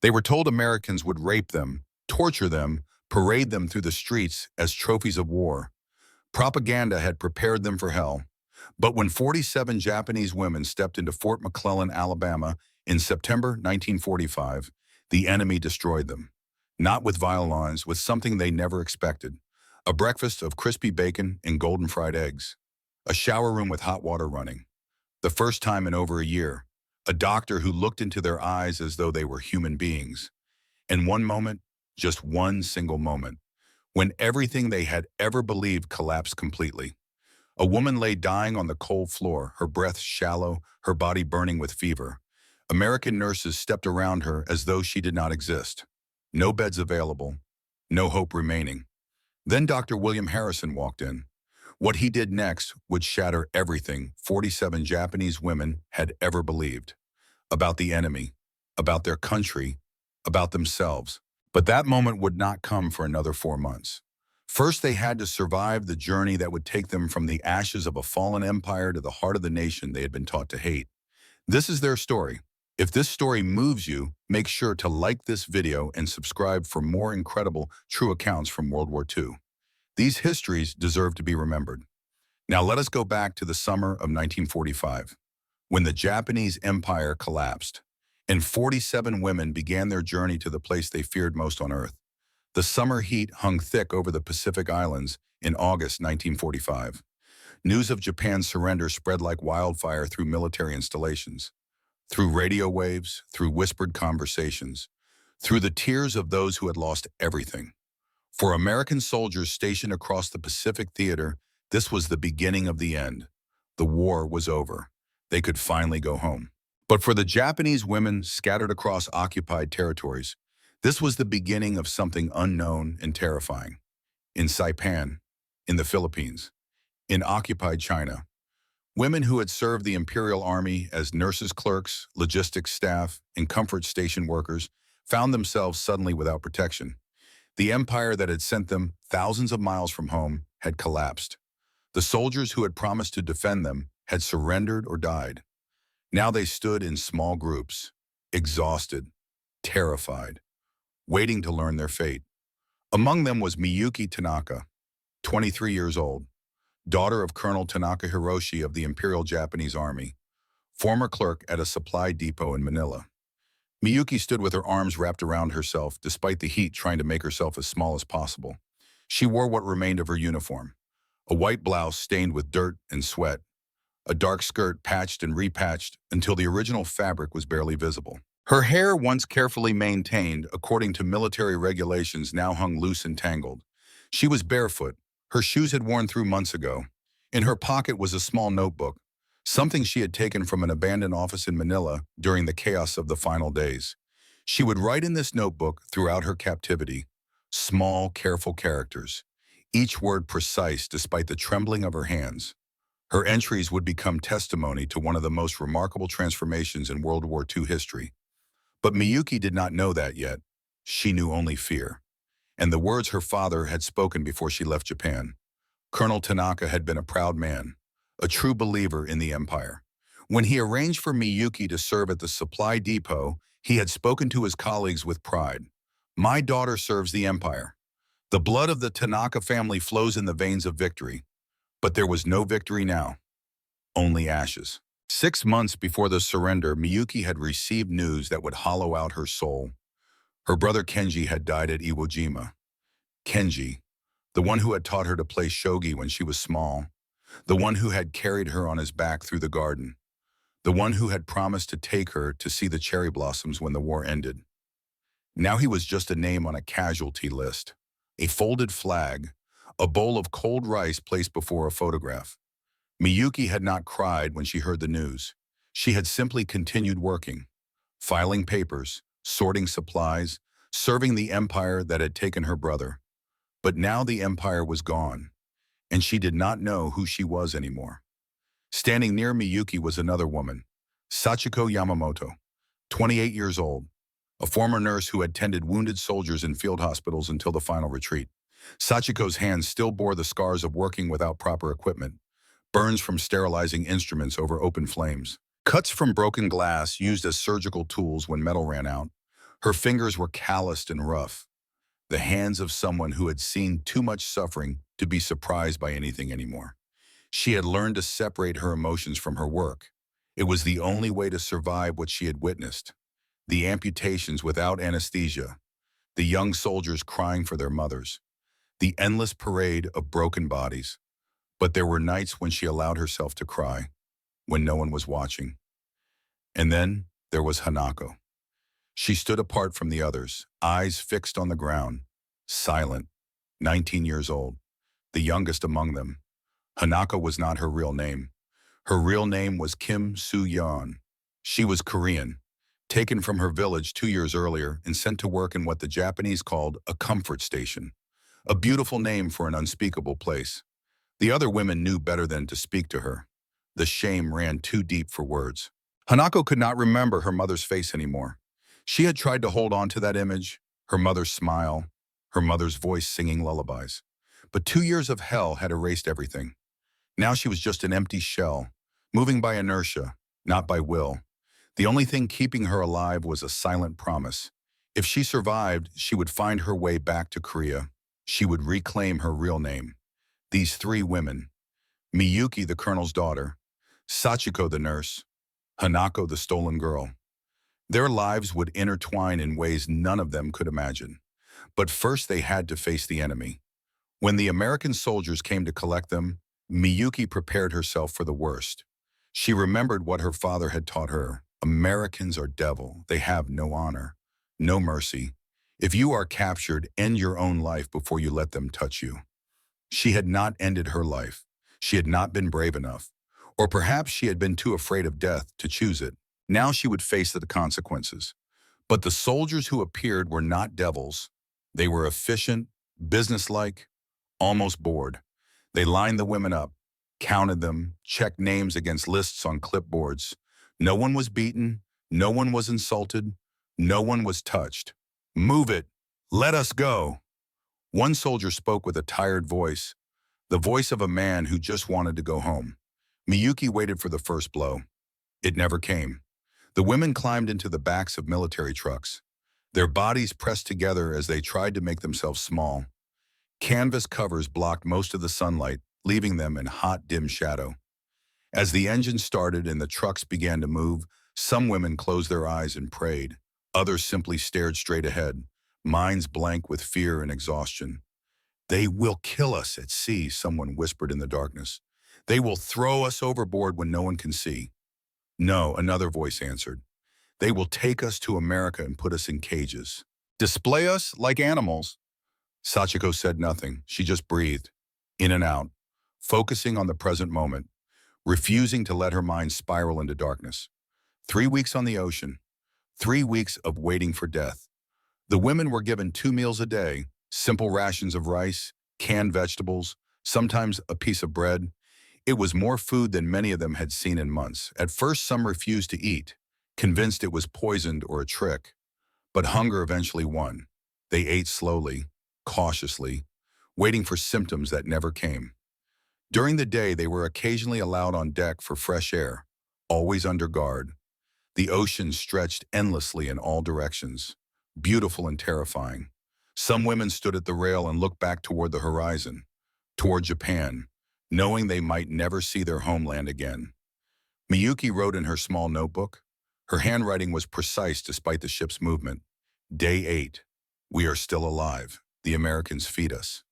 They were told Americans would rape them, torture them, parade them through the streets as trophies of war. Propaganda had prepared them for hell. But when 47 Japanese women stepped into Fort McClellan, Alabama, in September 1945, the enemy destroyed them. Not with violence, with something they never expected. A breakfast of crispy bacon and golden fried eggs. A shower room with hot water running. The first time in over a year. A doctor who looked into their eyes as though they were human beings. And one moment, just one single moment, when everything they had ever believed collapsed completely. A woman lay dying on the cold floor, her breath shallow, her body burning with fever. American nurses stepped around her as though she did not exist. No beds available, no hope remaining. Then Dr. William Harrison walked in. What he did next would shatter everything 47 Japanese women had ever believed. About the enemy, about their country, about themselves. But that moment would not come for another 4 months. First, they had to survive the journey that would take them from the ashes of a fallen empire to the heart of the nation they had been taught to hate. This is their story. If this story moves you, make sure to like this video and subscribe for more incredible, true accounts from World War II. These histories deserve to be remembered. Now let us go back to the summer of 1945, when the Japanese Empire collapsed, and 47 women began their journey to the place they feared most on Earth. The summer heat hung thick over the Pacific Islands in August 1945. News of Japan's surrender spread like wildfire through military installations, through radio waves, through whispered conversations, through the tears of those who had lost everything. For American soldiers stationed across the Pacific theater, this was the beginning of the end. The war was over. They could finally go home. But for the Japanese women scattered across occupied territories, this was the beginning of something unknown and terrifying. In Saipan, in the Philippines, in occupied China, women who had served the Imperial Army as nurses, clerks, logistics staff, and comfort station workers found themselves suddenly without protection. The empire that had sent them thousands of miles from home had collapsed. The soldiers who had promised to defend them had surrendered or died. Now they stood in small groups, exhausted, terrified, waiting to learn their fate. Among them was Miyuki Tanaka, 23 years old, daughter of Colonel Tanaka Hiroshi of the Imperial Japanese Army, former clerk at a supply depot in Manila. Miyuki stood with her arms wrapped around herself, despite the heat trying to make herself as small as possible. She wore what remained of her uniform, a white blouse stained with dirt and sweat, a dark skirt patched and repatched until the original fabric was barely visible. Her hair, once carefully maintained according to military regulations, now hung loose and tangled. She was barefoot. Her shoes had worn through months ago. In her pocket was a small notebook, something she had taken from an abandoned office in Manila during the chaos of the final days. She would write in this notebook throughout her captivity, small, careful characters, each word precise despite the trembling of her hands. Her entries would become testimony to one of the most remarkable transformations in World War II history. But Miyuki did not know that yet. She knew only fear. And the words her father had spoken before she left Japan. Colonel Tanaka had been a proud man, a true believer in the empire. When he arranged for Miyuki to serve at the supply depot, he had spoken to his colleagues with pride. "My daughter serves the empire. The blood of the Tanaka family flows in the veins of victory." But there was no victory now, only ashes. 6 months before the surrender, Miyuki had received news that would hollow out her soul. Her brother Kenji had died at Iwo Jima. Kenji, the one who had taught her to play shogi when she was small, the one who had carried her on his back through the garden, the one who had promised to take her to see the cherry blossoms when the war ended. Now he was just a name on a casualty list, a folded flag, a bowl of cold rice placed before a photograph. Miyuki had not cried when she heard the news. She had simply continued working, filing papers, sorting supplies, serving the empire that had taken her brother. But now the empire was gone, and she did not know who she was anymore. Standing near Miyuki was another woman, Sachiko Yamamoto, 28 years old, a former nurse who had tended wounded soldiers in field hospitals until the final retreat. Sachiko's hands still bore the scars of working without proper equipment, burns from sterilizing instruments over open flames, cuts from broken glass used as surgical tools when metal ran out. Her fingers were calloused and rough, the hands of someone who had seen too much suffering to be surprised by anything anymore. She had learned to separate her emotions from her work. It was the only way to survive what she had witnessed. The amputations without anesthesia, the young soldiers crying for their mothers, the endless parade of broken bodies. But there were nights when she allowed herself to cry, when no one was watching. And then there was Hanako. She stood apart from the others, eyes fixed on the ground, silent, 19 years old, the youngest among them. Hanako was not her real name. Her real name was Kim Soo-yeon. She was Korean, taken from her village 2 years earlier and sent to work in what the Japanese called a comfort station, a beautiful name for an unspeakable place. The other women knew better than to speak to her. The shame ran too deep for words. Hanako could not remember her mother's face anymore. She had tried to hold on to that image, her mother's smile, her mother's voice singing lullabies. But 2 years of hell had erased everything. Now she was just an empty shell, moving by inertia, not by will. The only thing keeping her alive was a silent promise. If she survived, she would find her way back to Korea. She would reclaim her real name. These three women, Miyuki, the colonel's daughter, Sachiko, the nurse, Hanako, the stolen girl. Their lives would intertwine in ways none of them could imagine. But first they had to face the enemy. When the American soldiers came to collect them, Miyuki prepared herself for the worst. She remembered what her father had taught her. Americans are devil. They have no honor, no mercy. If you are captured, end your own life before you let them touch you. She had not ended her life. She had not been brave enough. Or perhaps she had been too afraid of death to choose it. Now she would face the consequences. But the soldiers who appeared were not devils. They were efficient, businesslike, almost bored. They lined the women up, counted them, checked names against lists on clipboards. No one was beaten, no one was insulted, no one was touched. "Move it! Let us go!" One soldier spoke with a tired voice, the voice of a man who just wanted to go home. Miyuki waited for the first blow. It never came. The women climbed into the backs of military trucks, their bodies pressed together as they tried to make themselves small. Canvas covers blocked most of the sunlight, leaving them in hot, dim shadow. As the engine started and the trucks began to move, some women closed their eyes and prayed. Others simply stared straight ahead, minds blank with fear and exhaustion. "They will kill us at sea," someone whispered in the darkness. "They will throw us overboard when no one can see." "No," another voice answered. "They will take us to America and put us in cages. Display us like animals." Sachiko said nothing. She just breathed, in and out, focusing on the present moment, refusing to let her mind spiral into darkness. 3 weeks on the ocean, 3 weeks of waiting for death. The women were given 2 meals a day, simple rations of rice, canned vegetables, sometimes a piece of bread. It was more food than many of them had seen in months. At first, some refused to eat, convinced it was poisoned or a trick. But hunger eventually won. They ate slowly, cautiously, waiting for symptoms that never came. During the day, they were occasionally allowed on deck for fresh air, always under guard. The ocean stretched endlessly in all directions, beautiful and terrifying. Some women stood at the rail and looked back toward the horizon, toward Japan, knowing they might never see their homeland again. Miyuki wrote in her small notebook. Her handwriting was precise despite the ship's movement. Day 8. We are still alive. The Americans feed us.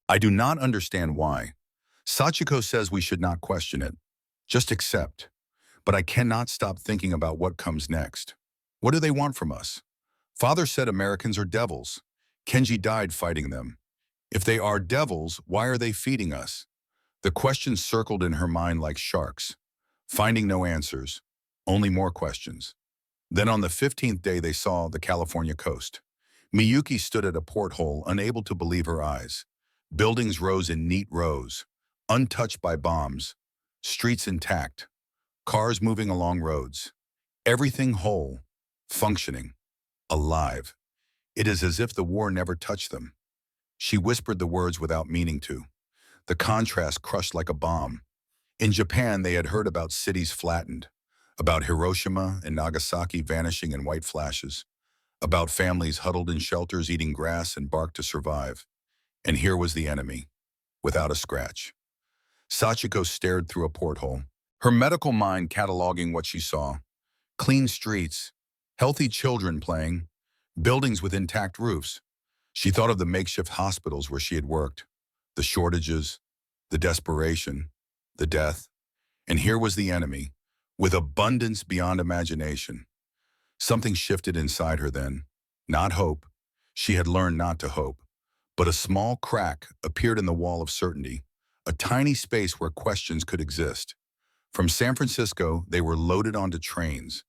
I do not understand why. Sachiko says we should not question it. Just accept. But I cannot stop thinking about what comes next. What do they want from us? Father said Americans are devils. Kenji died fighting them. If they are devils, why are they feeding us? The questions circled in her mind like sharks, finding no answers, only more questions. Then on the 15th day, they saw the California coast. Miyuki stood at a porthole, unable to believe her eyes. Buildings rose in neat rows, untouched by bombs, streets intact, cars moving along roads, everything whole, functioning, alive. It is as if the war never touched them. She whispered the words without meaning to. The contrast crushed like a bomb. In Japan, they had heard about cities flattened, about Hiroshima and Nagasaki vanishing in white flashes, about families huddled in shelters eating grass and bark to survive. And here was the enemy, without a scratch. Sachiko stared through a porthole, her medical mind cataloging what she saw. Clean streets, healthy children playing, buildings with intact roofs. She thought of the makeshift hospitals where she had worked, the shortages, the desperation, the death. And here was the enemy, with abundance beyond imagination. Something shifted inside her then. Not hope. She had learned not to hope. But a small crack appeared in the wall of certainty, a tiny space where questions could exist. From San Francisco, they were loaded onto trains.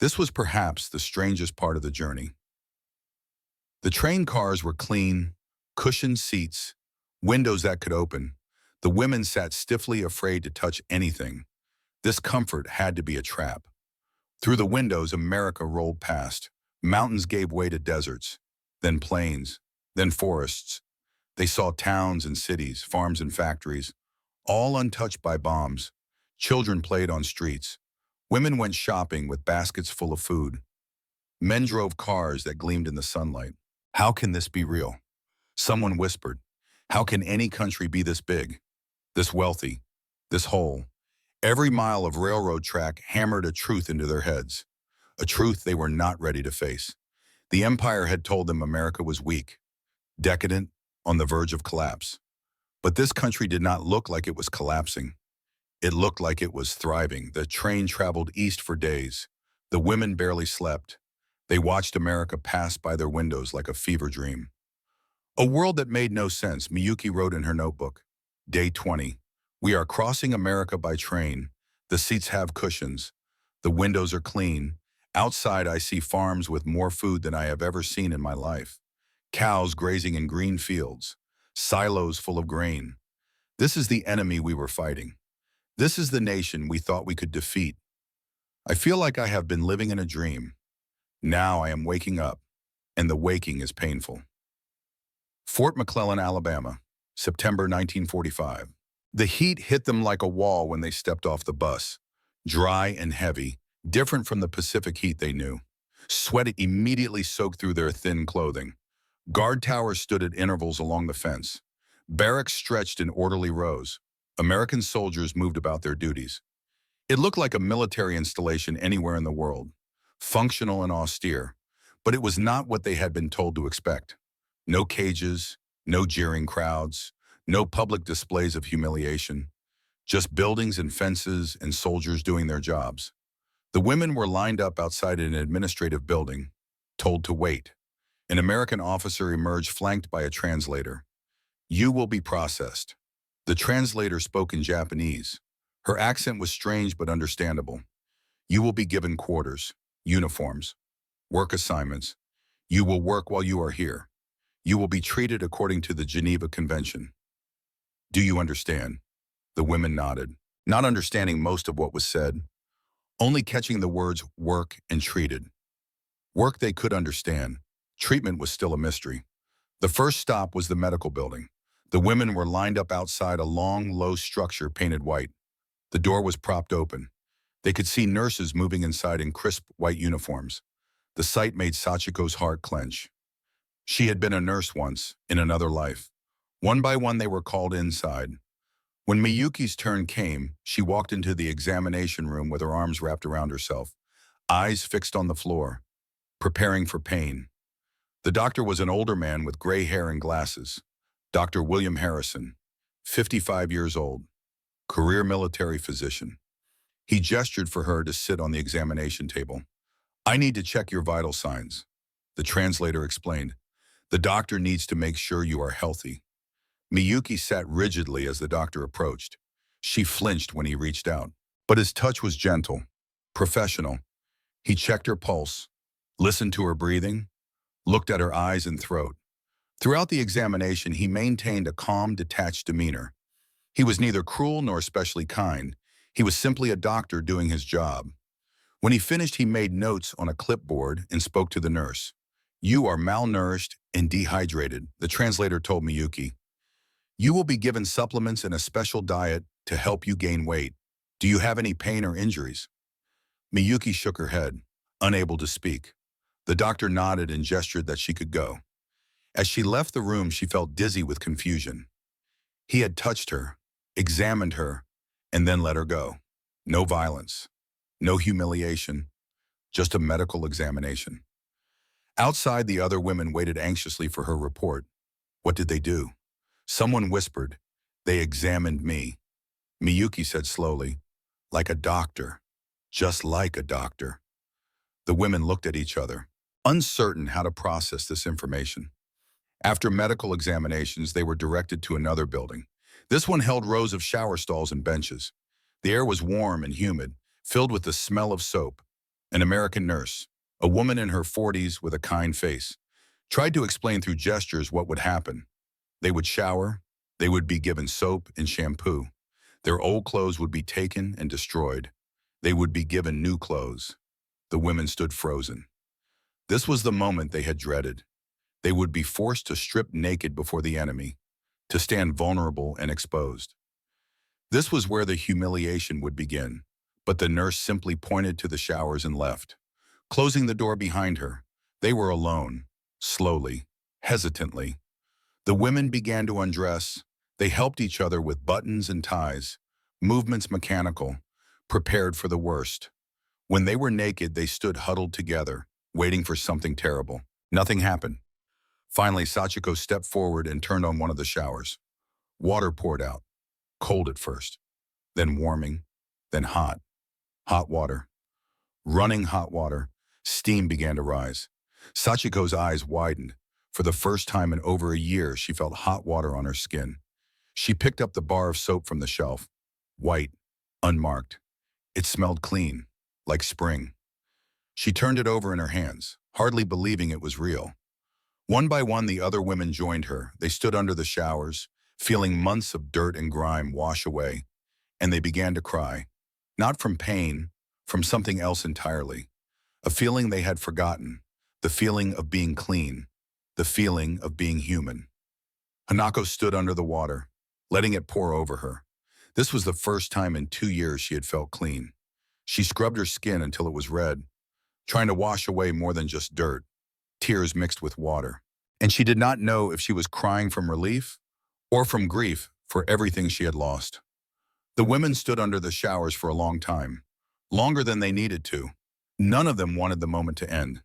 This was perhaps the strangest part of the journey. The train cars were clean, cushioned seats, windows that could open. The women sat stiffly afraid to touch anything. This comfort had to be a trap. Through the windows, America rolled past. Mountains gave way to deserts, then plains, then forests. They saw towns and cities, farms and factories, all untouched by bombs. Children played on streets. Women went shopping with baskets full of food. Men drove cars that gleamed in the sunlight. How can this be real? Someone whispered, how can any country be this big, this wealthy, this whole? Every mile of railroad track hammered a truth into their heads, a truth they were not ready to face. The empire had told them America was weak, decadent, on the verge of collapse. But this country did not look like it was collapsing. It looked like it was thriving. The train traveled east for days. The women barely slept. They watched America pass by their windows like a fever dream. A world that made no sense, Miyuki wrote in her notebook. Day 20. We are crossing America by train. The seats have cushions. The windows are clean. Outside, I see farms with more food than I have ever seen in my life. Cows grazing in green fields. Silos full of grain. This is the enemy we were fighting. This is the nation we thought we could defeat. I feel like I have been living in a dream. Now I am waking up, and the waking is painful. Fort McClellan, Alabama, September 1945. The heat hit them like a wall when they stepped off the bus. Dry and heavy, different from the Pacific heat they knew. Sweat immediately soaked through their thin clothing. Guard towers stood at intervals along the fence. Barracks stretched in orderly rows. American soldiers moved about their duties. It looked like a military installation anywhere in the world, functional and austere, but it was not what they had been told to expect. No cages, no jeering crowds, no public displays of humiliation, just buildings and fences and soldiers doing their jobs. The women were lined up outside an administrative building, told to wait. An American officer emerged flanked by a translator. You will be processed. The translator spoke in Japanese. Her accent was strange but understandable. You will be given quarters, uniforms, work assignments. You will work while you are here. You will be treated according to the Geneva Convention. Do you understand? The women nodded, not understanding most of what was said, only catching the words work and treated. Work they could understand. Treatment was still a mystery. The first stop was the medical building. The women were lined up outside a long, low structure painted white. The door was propped open. They could see nurses moving inside in crisp white uniforms. The sight made Sachiko's heart clench. She had been a nurse once, in another life. One by one they were called inside. When Miyuki's turn came, she walked into the examination room with her arms wrapped around herself, eyes fixed on the floor, preparing for pain. The doctor was an older man with gray hair and glasses. Dr. William Harrison, 55 years old, career military physician. He gestured for her to sit on the examination table. I need to check your vital signs, the translator explained. The doctor needs to make sure you are healthy. Miyuki sat rigidly as the doctor approached. She flinched when he reached out, but his touch was gentle, professional. He checked her pulse, listened to her breathing, looked at her eyes and throat. Throughout the examination, he maintained a calm, detached demeanor. He was neither cruel nor especially kind. He was simply a doctor doing his job. When he finished, he made notes on a clipboard and spoke to the nurse. You are malnourished and dehydrated, the translator told Miyuki. You will be given supplements and a special diet to help you gain weight. Do you have any pain or injuries? Miyuki shook her head, unable to speak. The doctor nodded and gestured that she could go. As she left the room, she felt dizzy with confusion. He had touched her, examined her, and then let her go. No violence, no humiliation, just a medical examination. Outside, the other women waited anxiously for her report. What did they do? Someone whispered, "They examined me." Miyuki said slowly, "Like a doctor, just like a doctor." The women looked at each other, uncertain how to process this information. After medical examinations, they were directed to another building. This one held rows of shower stalls and benches. The air was warm and humid, filled with the smell of soap. An American nurse, a woman in her 40s with a kind face, tried to explain through gestures what would happen. They would shower, they would be given soap and shampoo. Their old clothes would be taken and destroyed. They would be given new clothes. The women stood frozen. This was the moment they had dreaded. They would be forced to strip naked before the enemy, to stand vulnerable and exposed. This was where the humiliation would begin, but the nurse simply pointed to the showers and left. Closing the door behind her, they were alone, slowly, hesitantly. The women began to undress. They helped each other with buttons and ties, movements mechanical, prepared for the worst. When they were naked, they stood huddled together, waiting for something terrible. Nothing happened. Finally, Sachiko stepped forward and turned on one of the showers. Water poured out, cold at first, then warming, then hot. Hot water. Running hot water. Steam began to rise. Sachiko's eyes widened. For the first time in over a year, she felt hot water on her skin. She picked up the bar of soap from the shelf. White, unmarked. It smelled clean, like spring. She turned it over in her hands, hardly believing it was real. One by one, the other women joined her. They stood under the showers, feeling months of dirt and grime wash away, and they began to cry. Not from pain, from something else entirely. A feeling they had forgotten, the feeling of being clean, the feeling of being human. Hanako stood under the water, letting it pour over her. This was the first time in 2 years she had felt clean. She scrubbed her skin until it was red, trying to wash away more than just dirt, tears mixed with water. And she did not know if she was crying from relief or from grief for everything she had lost. The women stood under the showers for a long time, longer than they needed to. None of them wanted the moment to end.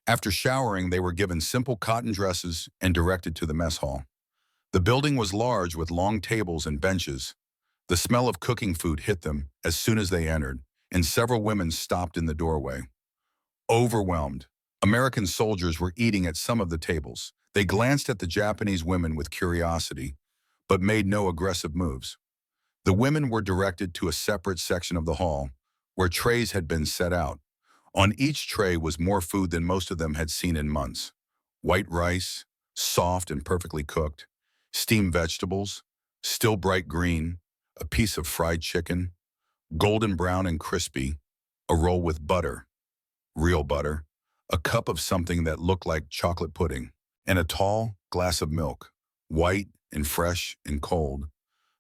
After showering, they were given simple cotton dresses and directed to the mess hall. The building was large with long tables and benches. The smell of cooking food hit them as soon as they entered, and several women stopped in the doorway. Overwhelmed, American soldiers were eating at some of the tables. They glanced at the Japanese women with curiosity, but made no aggressive moves. The women were directed to a separate section of the hall, where trays had been set out. On each tray was more food than most of them had seen in months. White rice, soft and perfectly cooked, steamed vegetables, still bright green, a piece of fried chicken, golden brown and crispy, a roll with butter, real butter, a cup of something that looked like chocolate pudding, and a tall glass of milk, white and fresh and cold.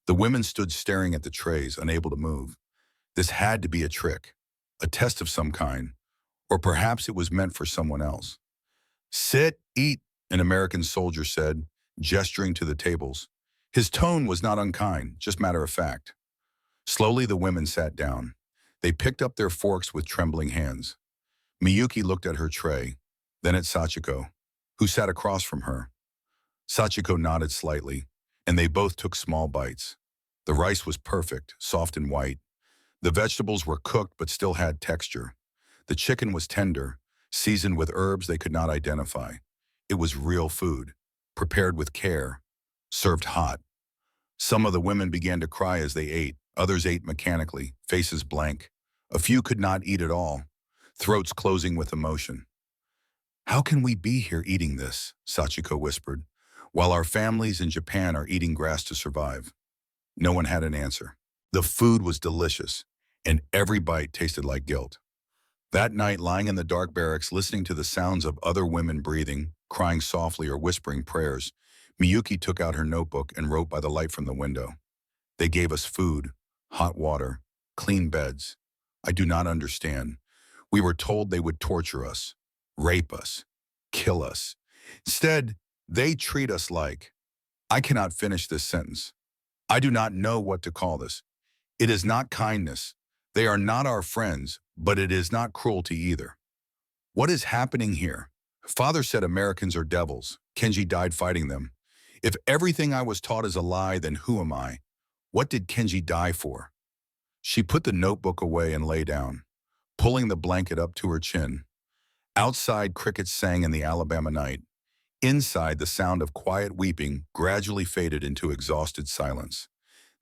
The women stood staring at the trays, unable to move. This had to be a trick, a test of some kind, or perhaps it was meant for someone else. "Sit, eat," an American soldier said, gesturing to the tables. His tone was not unkind, just matter of fact. Slowly, the women sat down. They picked up their forks with trembling hands. Miyuki looked at her tray, then at Sachiko, who sat across from her. Sachiko nodded slightly, and they both took small bites. The rice was perfect, soft and white. The vegetables were cooked but still had texture. The chicken was tender, seasoned with herbs they could not identify. It was real food, prepared with care, served hot. Some of the women began to cry as they ate. Others ate mechanically, faces blank. A few could not eat at all, throats closing with emotion. "How can we be here eating this?" Sachiko whispered, "while our families in Japan are eating grass to survive?" No one had an answer. The food was delicious, and every bite tasted like guilt. That night, lying in the dark barracks, listening to the sounds of other women breathing, crying softly or whispering prayers, Miyuki took out her notebook and wrote by the light from the window. "They gave us food, hot water, clean beds. I do not understand. We were told they would torture us, rape us, kill us. Instead, they treat us like, I cannot finish this sentence. I do not know what to call this. It is not kindness. They are not our friends, but it is not cruelty either. What is happening here? Father said Americans are devils. Kenji died fighting them. If everything I was taught is a lie, then who am I? What did Kenji die for? She put the notebook away and lay down, pulling the blanket up to her chin. Outside, crickets sang in the Alabama night. Inside, the sound of quiet weeping gradually faded into exhausted silence.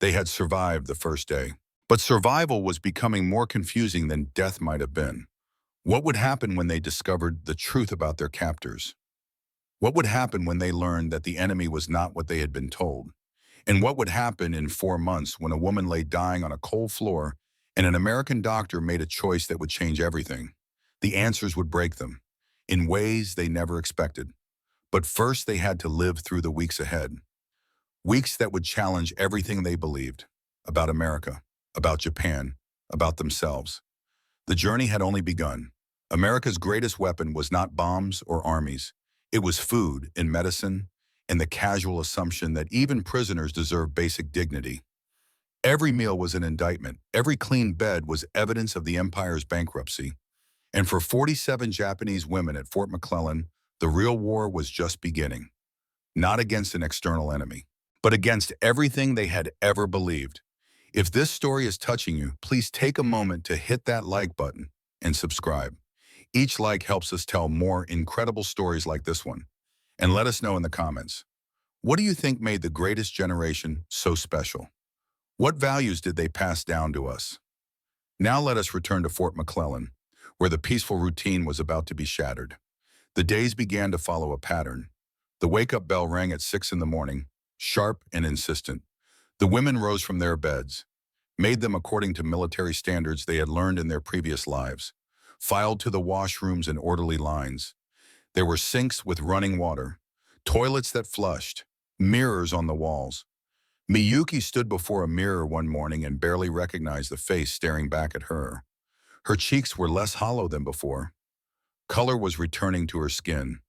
They had survived the first day. But survival was becoming more confusing than death might have been. What would happen when they discovered the truth about their captors? What would happen when they learned that the enemy was not what they had been told? And what would happen in 4 months when a woman lay dying on a cold floor and an American doctor made a choice that would change everything? The answers would break them in ways they never expected. But first, they had to live through the weeks ahead. Weeks that would challenge everything they believed about America, about Japan, about themselves. The journey had only begun. America's greatest weapon was not bombs or armies. It was food and medicine and the casual assumption that even prisoners deserve basic dignity. Every meal was an indictment. Every clean bed was evidence of the empire's bankruptcy. And for 47 Japanese women at Fort McClellan, the real war was just beginning. Not against an external enemy, but against everything they had ever believed. If this story is touching you, please take a moment to hit that like button and subscribe. Each like helps us tell more incredible stories like this one. And let us know in the comments. What do you think made the greatest generation so special? What values did they pass down to us? Now let us return to Fort McClellan, where the peaceful routine was about to be shattered. The days began to follow a pattern. The wake-up bell rang at 6 in the morning, sharp and insistent. The women rose from their beds, made them according to military standards they had learned in their previous lives, filed to the washrooms in orderly lines. There were sinks with running water, toilets that flushed, mirrors on the walls. Miyuki stood before a mirror one morning and barely recognized the face staring back at her. Her cheeks were less hollow than before. Color was returning to her skin.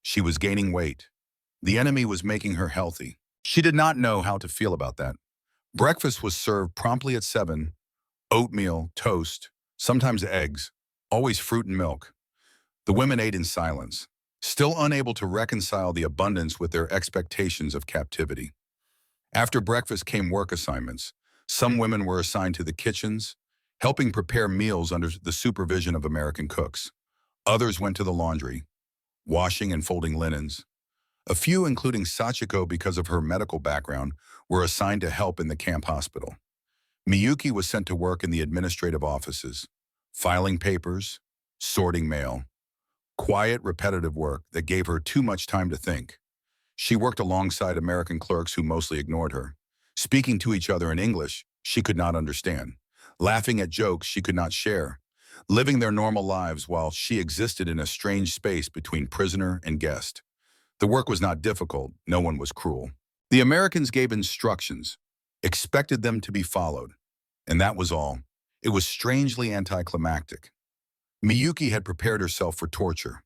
She was gaining weight. The enemy was making her healthy. She did not know how to feel about that. Breakfast was served promptly at 7. Oatmeal, toast, sometimes eggs, always fruit and milk. The women ate in silence, still unable to reconcile the abundance with their expectations of captivity. After breakfast came work assignments. Some women were assigned to the kitchens, helping prepare meals under the supervision of American cooks. Others went to the laundry, washing and folding linens. A few, including Sachiko because of her medical background, were assigned to help in the camp hospital. Miyuki was sent to work in the administrative offices, filing papers, sorting mail. Quiet, repetitive work that gave her too much time to think. She worked alongside American clerks who mostly ignored her, speaking to each other in English she could not understand, laughing at jokes she could not share, living their normal lives while she existed in a strange space between prisoner and guest. The work was not difficult, no one was cruel. The Americans gave instructions, expected them to be followed, and that was all. It was strangely anticlimactic. Miyuki had prepared herself for torture,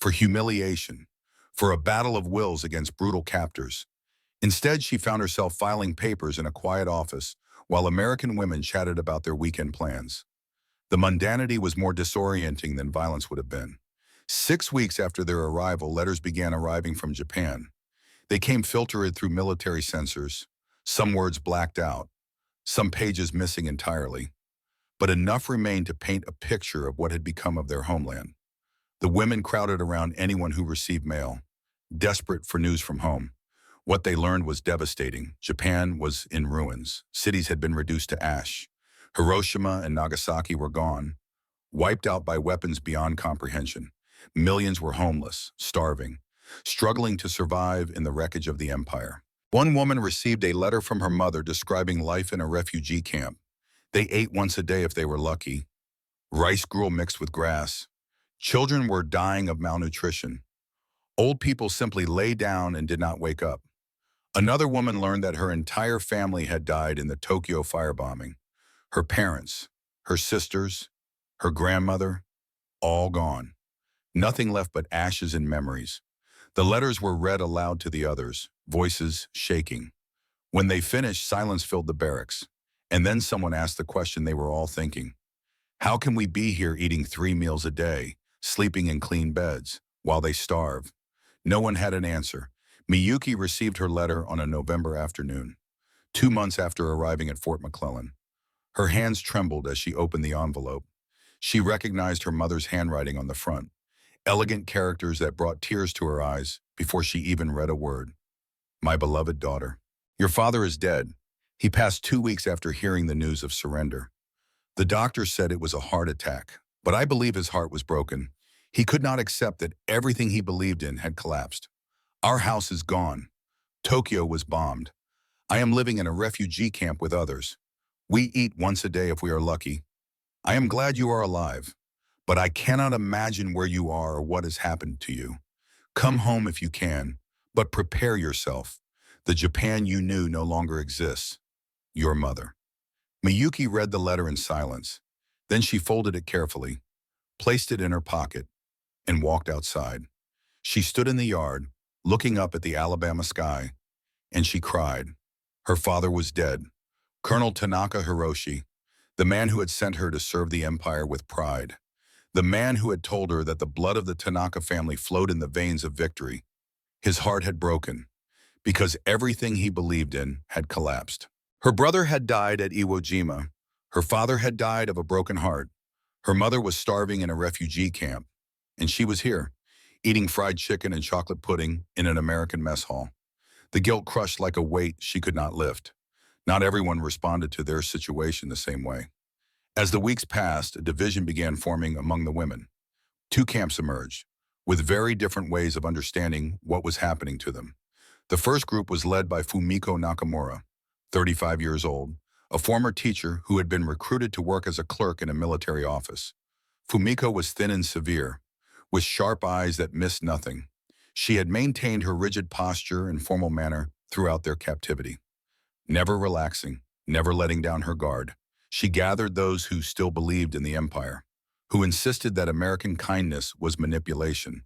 for humiliation, for a battle of wills against brutal captors. Instead, she found herself filing papers in a quiet office while American women chatted about their weekend plans. The mundanity was more disorienting than violence would have been. 6 weeks after their arrival, letters began arriving from Japan. They came filtered through military censors, some words blacked out, some pages missing entirely. But enough remained to paint a picture of what had become of their homeland. The women crowded around anyone who received mail, desperate for news from home. What they learned was devastating. Japan was in ruins. Cities had been reduced to ash. Hiroshima and Nagasaki were gone, wiped out by weapons beyond comprehension. Millions were homeless, starving, struggling to survive in the wreckage of the empire. One woman received a letter from her mother describing life in a refugee camp. They ate once a day if they were lucky. Rice gruel mixed with grass. Children were dying of malnutrition. Old people simply lay down and did not wake up. Another woman learned that her entire family had died in the Tokyo firebombing. Her parents, her sisters, her grandmother, all gone. Nothing left but ashes and memories. The letters were read aloud to the others, voices shaking. When they finished, silence filled the barracks. And then someone asked the question they were all thinking. How can we be here eating 3 meals a day, sleeping in clean beds, while they starve? No one had an answer. Miyuki received her letter on a November afternoon, 2 months after arriving at Fort McClellan. Her hands trembled as she opened the envelope. She recognized her mother's handwriting on the front, elegant characters that brought tears to her eyes before she even read a word. My beloved daughter, your father is dead. He passed 2 weeks after hearing the news of surrender. The doctor said it was a heart attack, but I believe his heart was broken. He could not accept that everything he believed in had collapsed. Our house is gone. Tokyo was bombed. I am living in a refugee camp with others. We eat once a day if we are lucky. I am glad you are alive, but I cannot imagine where you are or what has happened to you. Come home if you can, but prepare yourself. The Japan you knew no longer exists. Your mother. Miyuki read the letter in silence. Then she folded it carefully, placed it in her pocket, and walked outside. She stood in the yard, looking up at the Alabama sky, and she cried. Her father was dead. Colonel Tanaka Hiroshi, the man who had sent her to serve the empire with pride. The man who had told her that the blood of the Tanaka family flowed in the veins of victory. His heart had broken, because everything he believed in had collapsed. Her brother had died at Iwo Jima. Her father had died of a broken heart. Her mother was starving in a refugee camp, and she was here, eating fried chicken and chocolate pudding in an American mess hall. The guilt crushed like a weight she could not lift. Not everyone responded to their situation the same way. As the weeks passed, a division began forming among the women. 2 camps emerged, with very different ways of understanding what was happening to them. The first group was led by Fumiko Nakamura, 35 years old, a former teacher who had been recruited to work as a clerk in a military office. Fumiko was thin and severe, with sharp eyes that missed nothing. She had maintained her rigid posture and formal manner throughout their captivity. Never relaxing, never letting down her guard, she gathered those who still believed in the empire, who insisted that American kindness was manipulation,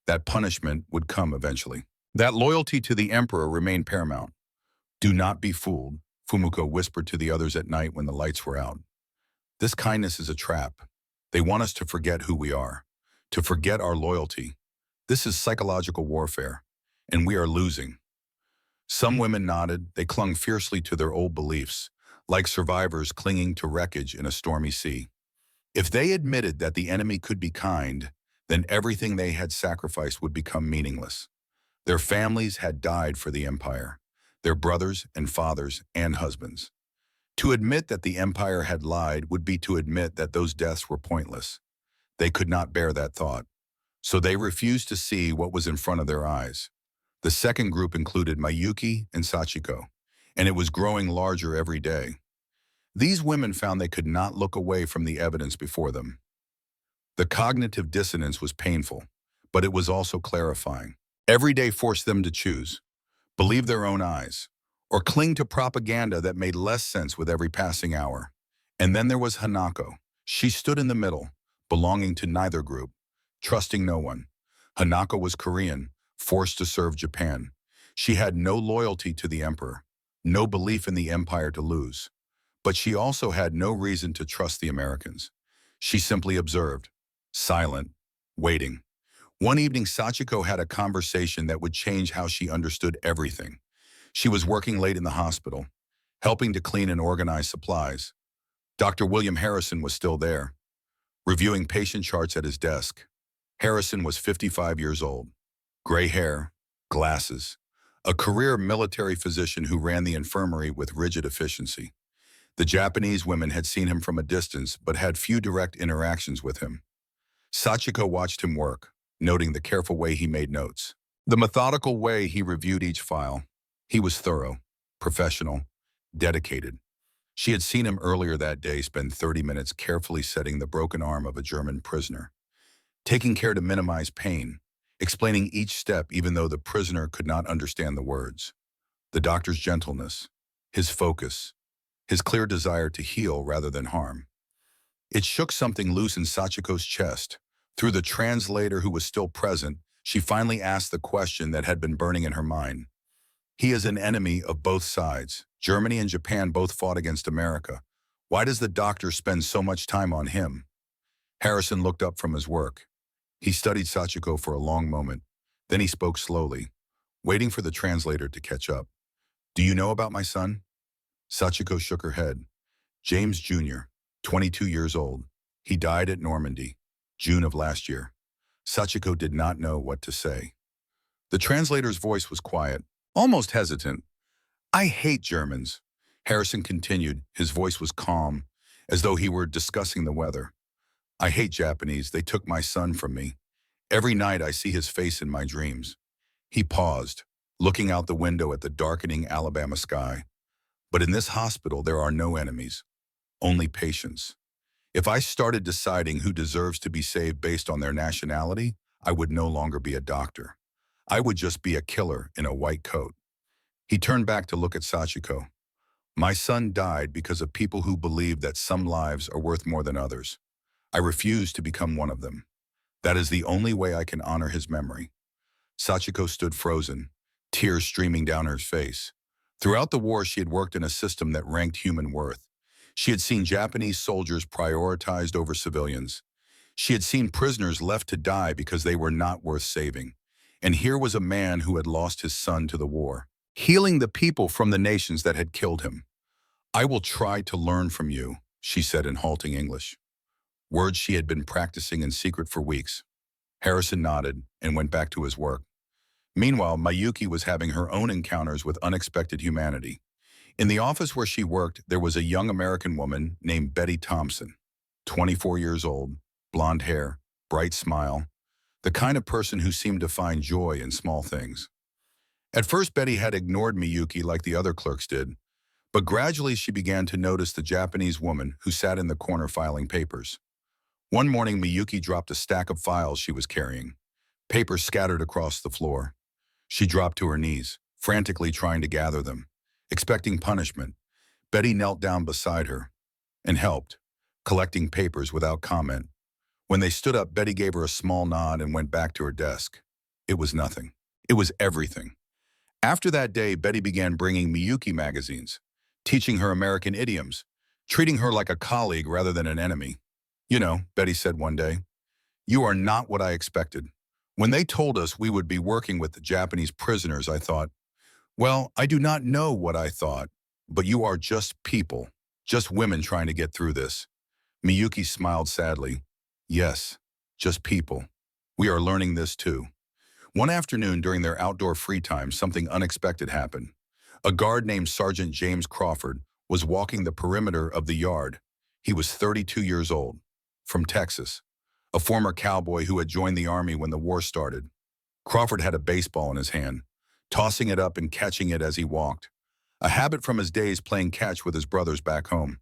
that punishment would come eventually. That loyalty to the emperor remained paramount. Do not be fooled, Fumiko whispered to the others at night when the lights were out. This kindness is a trap. They want us to forget who we are, to forget our loyalty. This is psychological warfare, and we are losing. Some women nodded. They clung fiercely to their old beliefs, like survivors clinging to wreckage in a stormy sea. If they admitted that the enemy could be kind, then everything they had sacrificed would become meaningless. Their families had died for the empire, their brothers and fathers and husbands. To admit that the empire had lied would be to admit that those deaths were pointless. They could not bear that thought, so they refused to see what was in front of their eyes. The second group included Miyuki and Sachiko, and it was growing larger every day. These women found they could not look away from the evidence before them. The cognitive dissonance was painful, but it was also clarifying. Every day forced them to choose, believe their own eyes, or cling to propaganda that made less sense with every passing hour. And then there was Hanako. She stood in the middle, belonging to neither group, trusting no one. Hanako was Korean, forced to serve Japan. She had no loyalty to the emperor, no belief in the empire to lose. But she also had no reason to trust the Americans. She simply observed, silent, waiting. One evening, Sachiko had a conversation that would change how she understood everything. She was working late in the hospital, helping to clean and organize supplies. Dr. William Harrison was still there, reviewing patient charts at his desk. Harrison was 55 years old, gray hair, glasses, a career military physician who ran the infirmary with rigid efficiency. The Japanese women had seen him from a distance but had few direct interactions with him. Sachiko watched him work, noting the careful way he made notes, the methodical way he reviewed each file. He was thorough, professional, dedicated. She had seen him earlier that day spend 30 minutes carefully setting the broken arm of a German prisoner, taking care to minimize pain, explaining each step even though the prisoner could not understand the words. The doctor's gentleness, his focus, his clear desire to heal rather than harm. It shook something loose in Sachiko's chest, Through the translator who was still present, she finally asked the question that had been burning in her mind. He is an enemy of both sides. Germany and Japan both fought against America. Why does the doctor spend so much time on him? Harrison looked up from his work. He studied Sachiko for a long moment. Then he spoke slowly, waiting for the translator to catch up. Do you know about my son? Sachiko shook her head. James Jr., 22 years old. He died at Normandy, June of last year. Sachiko did not know what to say. The translator's voice was quiet, almost hesitant. I hate Germans. Harrison continued. His voice was calm, as though he were discussing the weather. I hate Japanese. They took my son from me. Every night I see his face in my dreams. He paused, looking out the window at the darkening Alabama sky. But in this hospital, there are no enemies, only patients. If I started deciding who deserves to be saved based on their nationality, I would no longer be a doctor. I would just be a killer in a white coat. He turned back to look at Sachiko. My son died because of people who believe that some lives are worth more than others. I refuse to become one of them. That is the only way I can honor his memory. Sachiko stood frozen, tears streaming down her face. Throughout the war, she had worked in a system that ranked human worth. She had seen Japanese soldiers prioritized over civilians. She had seen prisoners left to die because they were not worth saving. And here was a man who had lost his son to the war, healing the people from the nations that had killed him. I will try to learn from you, she said in halting English. Words she had been practicing in secret for weeks. Harrison nodded and went back to his work. Meanwhile, Mayuki was having her own encounters with unexpected humanity. In the office where she worked, there was a young American woman named Betty Thompson, 24 years old, blonde hair, bright smile, the kind of person who seemed to find joy in small things. At first, Betty had ignored Miyuki like the other clerks did, but gradually she began to notice the Japanese woman who sat in the corner filing papers. One morning, Miyuki dropped a stack of files she was carrying, papers scattered across the floor. She dropped to her knees, frantically trying to gather them. Expecting punishment, Betty knelt down beside her and helped, collecting papers without comment. When they stood up, Betty gave her a small nod and went back to her desk. It was nothing. It was everything. After that day, Betty began bringing Miyuki magazines, teaching her American idioms, treating her like a colleague rather than an enemy. You know, Betty said one day, you are not what I expected. When they told us we would be working with the Japanese prisoners, I thought, well, I do not know what I thought, but you are just people, just women trying to get through this. Miyuki smiled sadly. Yes, just people. We are learning this too. One afternoon during their outdoor free time, something unexpected happened. A guard named Sergeant James Crawford was walking the perimeter of the yard. He was 32 years old, from Texas, a former cowboy who had joined the army when the war started. Crawford had a baseball in his hand, tossing it up and catching it as he walked, a habit from his days playing catch with his brothers back home.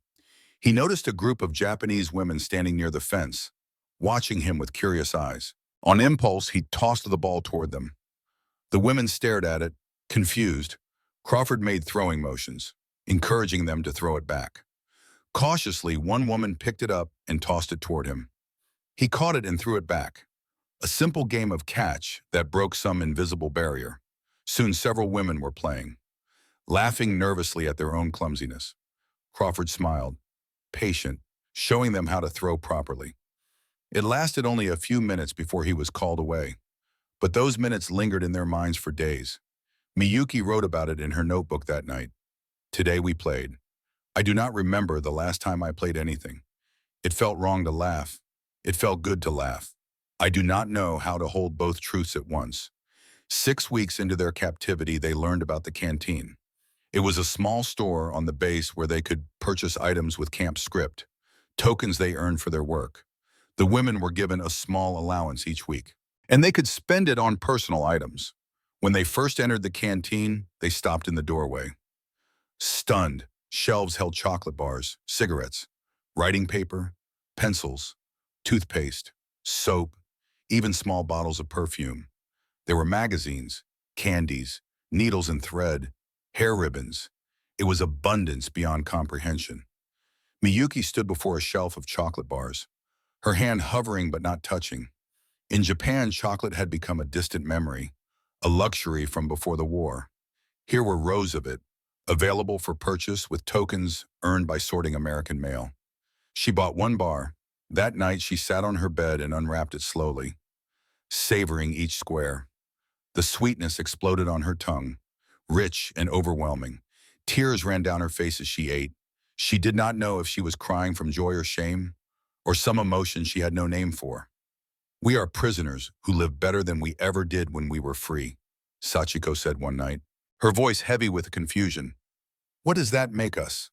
He noticed a group of Japanese women standing near the fence, watching him with curious eyes. On impulse, he tossed the ball toward them. The women stared at it, confused. Crawford made throwing motions, encouraging them to throw it back. Cautiously, one woman picked it up and tossed it toward him. He caught it and threw it back. A simple game of catch that broke some invisible barrier. Soon several women were playing, laughing nervously at their own clumsiness. Crawford smiled, patient, showing them how to throw properly. It lasted only a few minutes before he was called away, but those minutes lingered in their minds for days. Miyuki wrote about it in her notebook that night. Today we played. I do not remember the last time I played anything. It felt wrong to laugh. It felt good to laugh. I do not know how to hold both truths at once. 6 weeks into their captivity, they learned about the canteen. It was a small store on the base where they could purchase items with camp script, tokens they earned for their work. The women were given a small allowance each week, and they could spend it on personal items. When they first entered the canteen, they stopped in the doorway. Stunned, shelves held chocolate bars, cigarettes, writing paper, pencils, toothpaste, soap, even small bottles of perfume. There were magazines, candies, needles and thread, hair ribbons. It was abundance beyond comprehension. Miyuki stood before a shelf of chocolate bars, her hand hovering but not touching. In Japan, chocolate had become a distant memory, a luxury from before the war. Here were rows of it, available for purchase with tokens earned by sorting American mail. She bought one bar. That night, she sat on her bed and unwrapped it slowly, savoring each square. The sweetness exploded on her tongue, rich and overwhelming. Tears ran down her face as she ate. She did not know if she was crying from joy or shame, or some emotion she had no name for. "We are prisoners who live better than we ever did when we were free," Sachiko said one night, her voice heavy with confusion. "What does that make us?"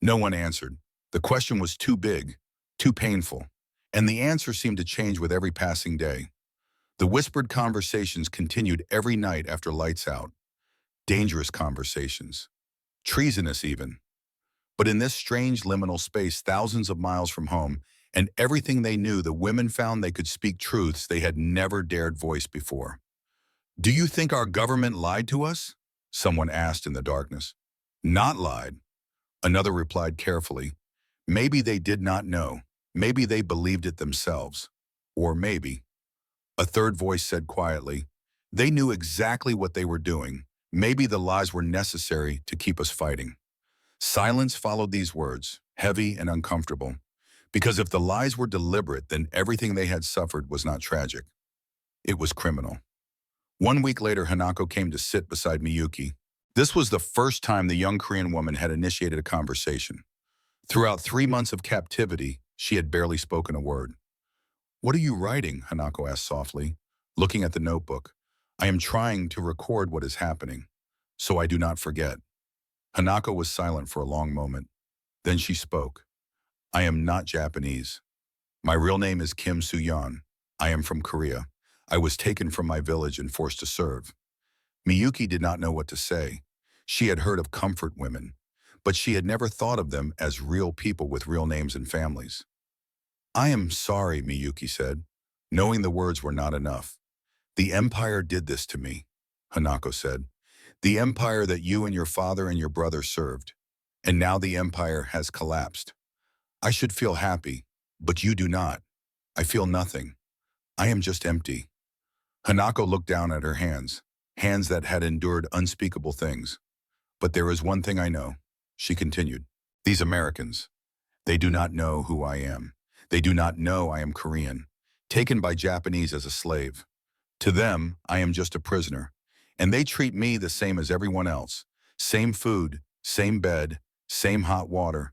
No one answered. The question was too big, too painful, and the answer seemed to change with every passing day. The whispered conversations continued every night after lights out. Dangerous conversations. Treasonous even. But in this strange liminal space thousands of miles from home, and everything they knew, the women found they could speak truths they had never dared voice before. "Do you think our government lied to us?" someone asked in the darkness. "Not lied," another replied carefully. "Maybe they did not know. Maybe they believed it themselves. Or maybe," a third voice said quietly, "they knew exactly what they were doing. Maybe the lies were necessary to keep us fighting." Silence followed these words, heavy and uncomfortable. Because if the lies were deliberate, then everything they had suffered was not tragic. It was criminal. 1 week later, Hanako came to sit beside Miyuki. This was the first time the young Korean woman had initiated a conversation. Throughout 3 months of captivity, she had barely spoken a word. "What are you writing?" Hanako asked softly, looking at the notebook. "I am trying to record what is happening, so I do not forget." Hanako was silent for a long moment. Then she spoke. "I am not Japanese. My real name is Kim Soo-yeon. I am from Korea. I was taken from my village and forced to serve." Miyuki did not know what to say. She had heard of comfort women, but she had never thought of them as real people with real names and families. "I am sorry," Miyuki said, knowing the words were not enough. "The empire did this to me," Hanako said. "The empire that you and your father and your brother served. And now the empire has collapsed. I should feel happy, but you do not. I feel nothing. I am just empty." Hanako looked down at her hands, hands that had endured unspeakable things. "But there is one thing I know," she continued. "These Americans, they do not know who I am. They do not know I am Korean, taken by Japanese as a slave. To them, I am just a prisoner, and they treat me the same as everyone else. Same food, same bed, same hot water."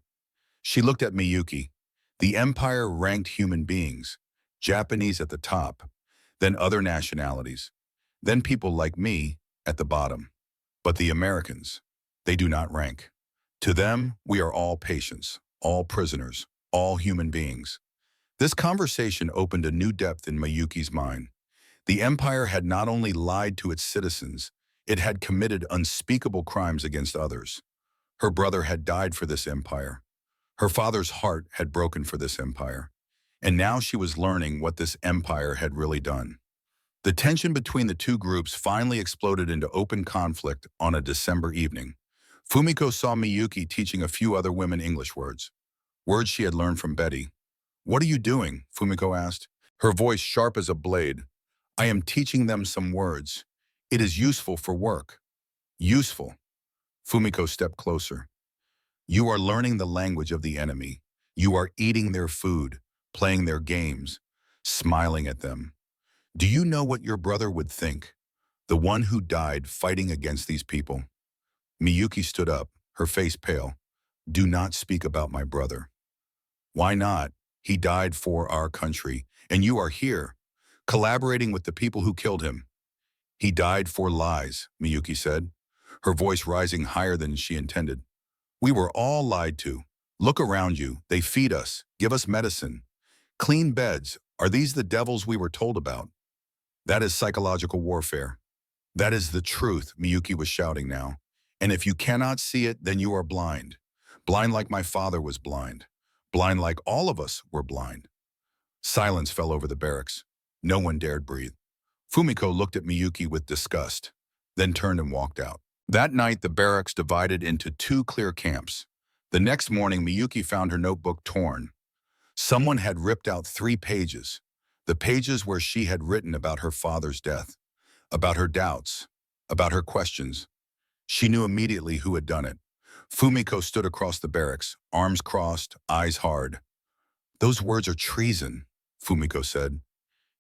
She looked at Miyuki. The empire ranked human beings, Japanese at the top, then other nationalities, then people like me at the bottom. But the Americans, they do not rank. To them, we are all patients, all prisoners, all human beings. This conversation opened a new depth in Miyuki's mind. The empire had not only lied to its citizens, it had committed unspeakable crimes against others. Her brother had died for this empire. Her father's heart had broken for this empire. And now she was learning what this empire had really done. The tension between the two groups finally exploded into open conflict on a December evening. Fumiko saw Miyuki teaching a few other women English words she had learned from Betty. "What are you doing?" Fumiko asked, her voice sharp as a blade. "I am teaching them some words. It is useful for work." "Useful." Fumiko stepped closer. "You are learning the language of the enemy. You are eating their food, playing their games, smiling at them. Do you know what your brother would think? The one who died fighting against these people." Miyuki stood up, her face pale. "Do not speak about my brother." "Why not? He died for our country, and you are here, collaborating with the people who killed him." "He died for lies," Miyuki said, her voice rising higher than she intended. "We were all lied to. Look around you. They feed us, give us medicine. Clean beds. Are these the devils we were told about? That is psychological warfare. That is the truth," Miyuki was shouting now. "And if you cannot see it, then you are blind. Blind like my father was blind. Blind like all of us were blind." Silence fell over the barracks. No one dared breathe. Fumiko looked at Miyuki with disgust, then turned and walked out. That night, the barracks divided into two clear camps. The next morning, Miyuki found her notebook torn. Someone had ripped out 3 pages. The pages where she had written about her father's death, about her doubts, about her questions. She knew immediately who had done it. Fumiko stood across the barracks, arms crossed, eyes hard. "Those words are treason," Fumiko said.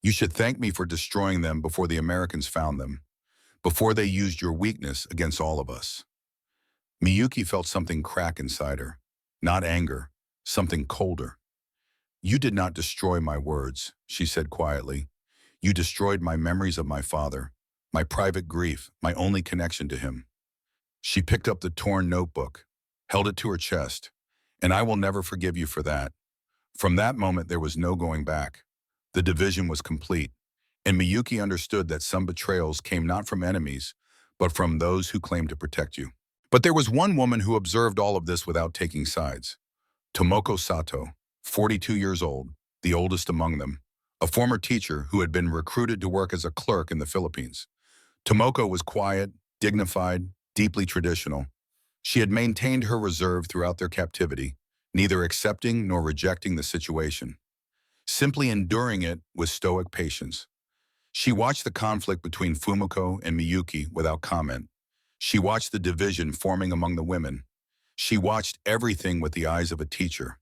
"You should thank me for destroying them before the Americans found them, before they used your weakness against all of us." Miyuki felt something crack inside her. Not anger, something colder. "You did not destroy my words," she said quietly. "You destroyed my memories of my father, my private grief, my only connection to him." She picked up the torn notebook, held it to her chest. "And I will never forgive you for that." From that moment, there was no going back. The division was complete, and Miyuki understood that some betrayals came not from enemies, but from those who claimed to protect you. But there was one woman who observed all of this without taking sides. Tomoko Sato, 42 years old, the oldest among them, a former teacher who had been recruited to work as a clerk in the Philippines. Tomoko was quiet, dignified, deeply traditional. She had maintained her reserve throughout their captivity, neither accepting nor rejecting the situation, simply enduring it with stoic patience. She watched the conflict between Fumiko and Miyuki without comment. She watched the division forming among the women. She watched everything with the eyes of a teacher,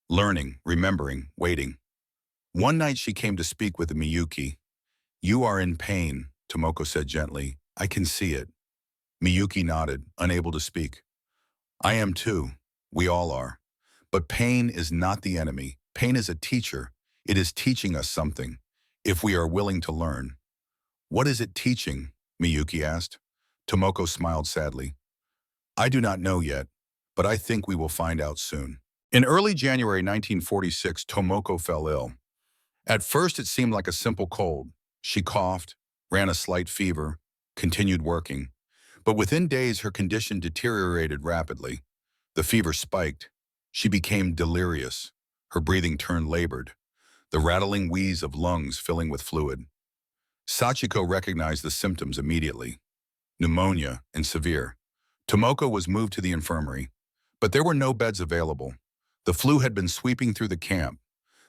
learning, remembering, waiting. One night she came to speak with Miyuki. "You are in pain," Tomoko said gently. "I can see it." Miyuki nodded, unable to speak. "I am too. We all are. But pain is not the enemy. Pain is a teacher. It is teaching us something, if we are willing to learn." "What is it teaching?" Miyuki asked. Tomoko smiled sadly. "I do not know yet, but I think we will find out soon." In early January 1946, Tomoko fell ill. At first, it seemed like a simple cold. She coughed, ran a slight fever, continued working. But within days, her condition deteriorated rapidly. The fever spiked. She became delirious. Her breathing turned labored, the rattling wheeze of lungs filling with fluid. Sachiko recognized the symptoms immediately. Pneumonia and severe. Tomoko was moved to the infirmary, but there were no beds available. The flu had been sweeping through the camp.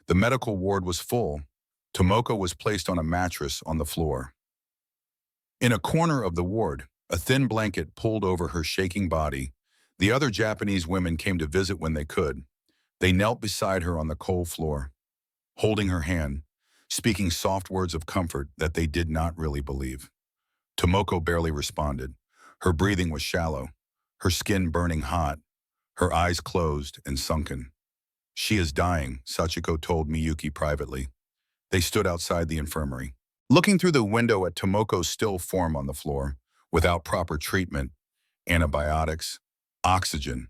The medical ward was full. Tomoko was placed on a mattress on the floor. In a corner of the ward, a thin blanket pulled over her shaking body. The other Japanese women came to visit when they could. They knelt beside her on the cold floor, holding her hand, speaking soft words of comfort that they did not really believe. Tomoko barely responded. Her breathing was shallow, her skin burning hot, her eyes closed and sunken. "She is dying," Sachiko told Miyuki privately. They stood outside the infirmary, looking through the window at Tomoko's still form on the floor, without proper treatment, antibiotics, oxygen.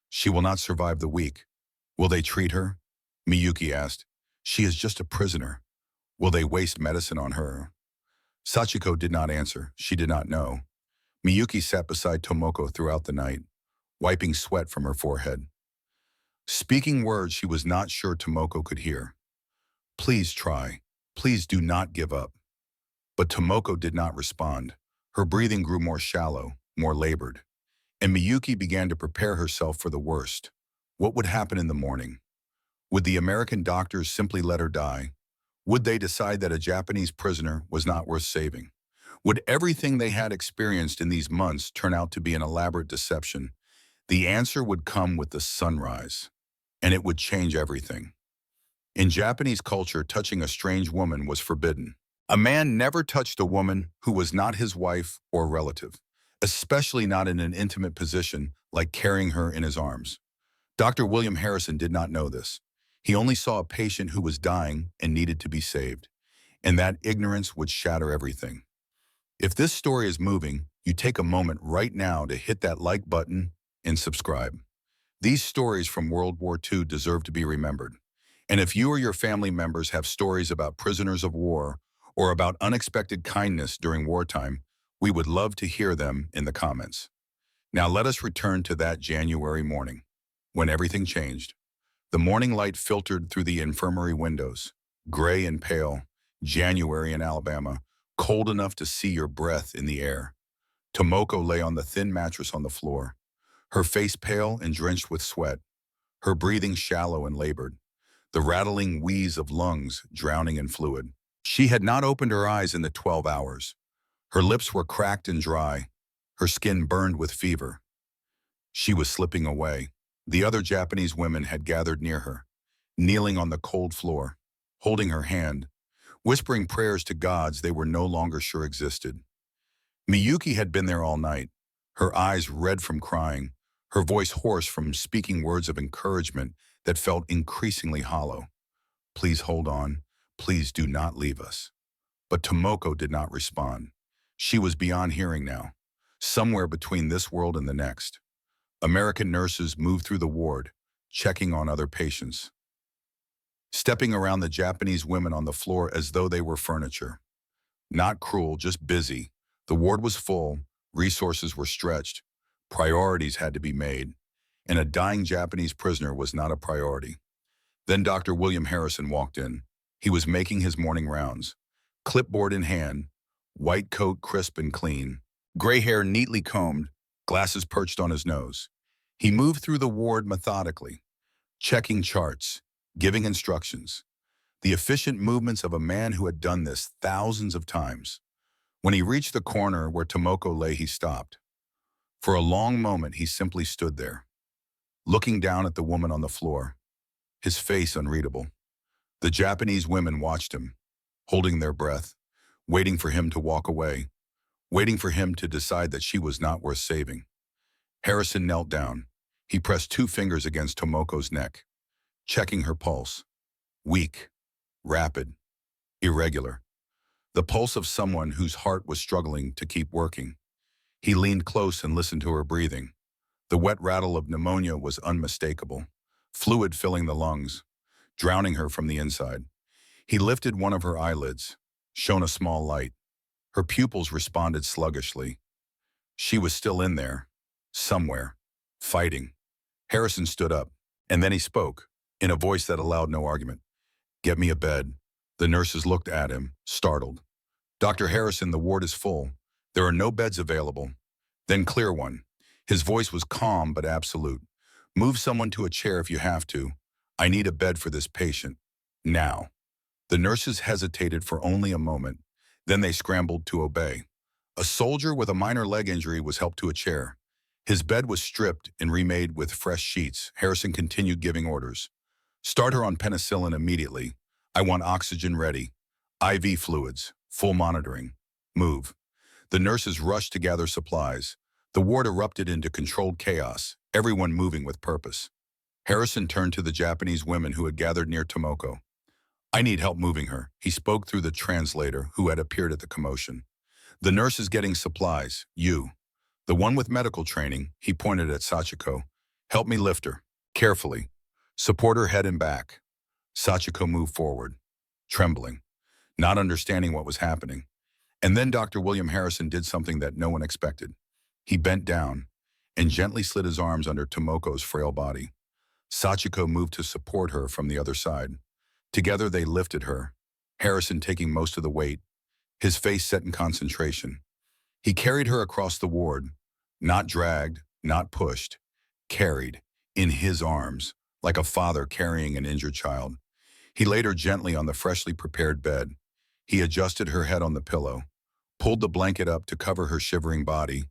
"She will not survive the week." "Will they treat her?" Miyuki asked. "She is just a prisoner. Will they waste medicine on her?" Sachiko did not answer. She did not know. Miyuki sat beside Tomoko throughout the night, wiping sweat from her forehead, speaking words she was not sure Tomoko could hear. "Please try. Please do not give up." But Tomoko did not respond. Her breathing grew more shallow, more labored, and Miyuki began to prepare herself for the worst. What would happen in the morning? Would the American doctors simply let her die? Would they decide that a Japanese prisoner was not worth saving? Would everything they had experienced in these months turn out to be an elaborate deception? The answer would come with the sunrise, and it would change everything. In Japanese culture, touching a strange woman was forbidden. A man never touched a woman who was not his wife or relative, especially not in an intimate position like carrying her in his arms. Dr. William Harrison did not know this. He only saw a patient who was dying and needed to be saved, and that ignorance would shatter everything. If this story is moving, you take a moment right now to hit that like button and subscribe. These stories from World War II deserve to be remembered. And if you or your family members have stories about prisoners of war or about unexpected kindness during wartime, we would love to hear them in the comments. Now let us return to that January morning, when everything changed. The morning light filtered through the infirmary windows, gray and pale, January in Alabama, cold enough to see your breath in the air. Tomoko lay on the thin mattress on the floor, her face pale and drenched with sweat, her breathing shallow and labored. the rattling wheeze of lungs drowning in fluid. She had not opened her eyes in the 12 hours. Her lips were cracked and dry, her skin burned with fever. She was slipping away. The other Japanese women had gathered near her, kneeling on the cold floor, holding her hand, whispering prayers to gods they were no longer sure existed. Miyuki had been there all night, her eyes red from crying, her voice hoarse from speaking words of encouragement that felt increasingly hollow. Please hold on. Please do not leave us. But Tomoko did not respond. She was beyond hearing now, somewhere between this world and the next. American nurses moved through the ward, checking on other patients, stepping around the Japanese women on the floor as though they were furniture. Not cruel, just busy. The ward was full, resources were stretched, priorities had to be made, and a dying Japanese prisoner was not a priority. Then Dr. William Harrison walked in. He was making his morning rounds, clipboard in hand, white coat crisp and clean, gray hair neatly combed, glasses perched on his nose. He moved through the ward methodically, checking charts, giving instructions, the efficient movements of a man who had done this thousands of times. When he reached the corner where Tomoko lay, he stopped. For a long moment, he simply stood there, looking down at the woman on the floor, his face unreadable. The Japanese women watched him, holding their breath, waiting for him to walk away, waiting for him to decide that she was not worth saving. Harrison knelt down. He pressed 2 fingers against Tomoko's neck, checking her pulse. Weak, rapid, irregular. The pulse of someone whose heart was struggling to keep working. He leaned close and listened to her breathing. The wet rattle of pneumonia was unmistakable, fluid filling the lungs, drowning her from the inside. He lifted one of her eyelids, shone a small light. Her pupils responded sluggishly. She was still in there, somewhere, fighting. Harrison stood up, and then he spoke, in a voice that allowed no argument. Get me a bed. The nurses looked at him, startled. Dr. Harrison, the ward is full. There are no beds available. Then clear one. His voice was calm but absolute. Move someone to a chair if you have to. I need a bed for this patient. Now. The nurses hesitated for only a moment. Then they scrambled to obey. A soldier with a minor leg injury was helped to a chair. His bed was stripped and remade with fresh sheets. Harrison continued giving orders. Start her on penicillin immediately. I want oxygen ready. IV fluids. Full monitoring. Move. The nurses rushed to gather supplies. The ward erupted into controlled chaos, everyone moving with purpose. Harrison turned to the Japanese women who had gathered near Tomoko. I need help moving her, he spoke through the translator who had appeared at the commotion. The nurse is getting supplies. You. The one with medical training, he pointed at Sachiko. Help me lift her. Carefully. Support her head and back. Sachiko moved forward, trembling, not understanding what was happening. And then Dr. William Harrison did something that no one expected. He bent down and gently slid his arms under Tomoko's frail body. Sachiko moved to support her from the other side. Together they lifted her, Harrison taking most of the weight, his face set in concentration. He carried her across the ward, not dragged, not pushed, carried, in his arms, like a father carrying an injured child. He laid her gently on the freshly prepared bed. He adjusted her head on the pillow, pulled the blanket up to cover her shivering body,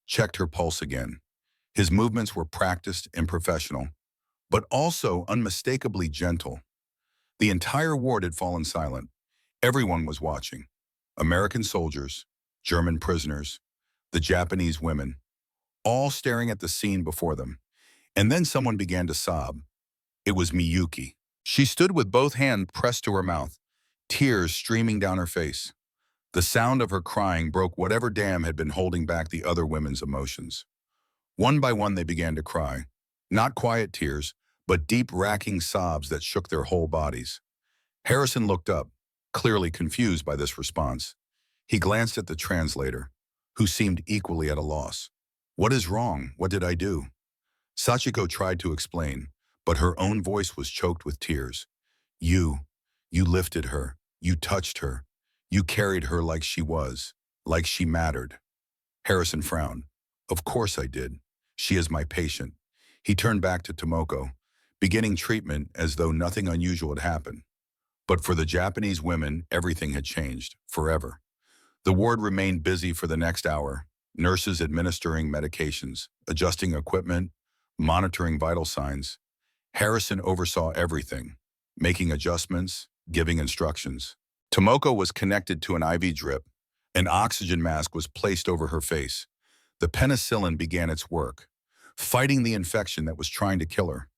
checked her pulse again. His movements were practiced and professional, but also unmistakably gentle. The entire ward had fallen silent. Everyone was watching. American soldiers, German prisoners, the Japanese women, all staring at the scene before them. And then someone began to sob. It was Miyuki. She stood with both hands pressed to her mouth, tears streaming down her face. The sound of her crying broke whatever dam had been holding back the other women's emotions. One by one they began to cry, not quiet tears, but deep racking sobs that shook their whole bodies. Harrison looked up, clearly confused by this response. He glanced at the translator, who seemed equally at a loss. What is wrong? What did I do? Sachiko tried to explain, but her own voice was choked with tears. You lifted her, you touched her, you carried her like she was, like she mattered. Harrison frowned. Of course I did. She is my patient. He turned back to Tomoko. beginning treatment as though nothing unusual had happened. But for the Japanese women, everything had changed, forever. The ward remained busy for the next hour, nurses administering medications, adjusting equipment, monitoring vital signs. Harrison oversaw everything, making adjustments, giving instructions. Tomoko was connected to an IV drip. An oxygen mask was placed over her face. The penicillin began its work, fighting the infection that was trying to kill her.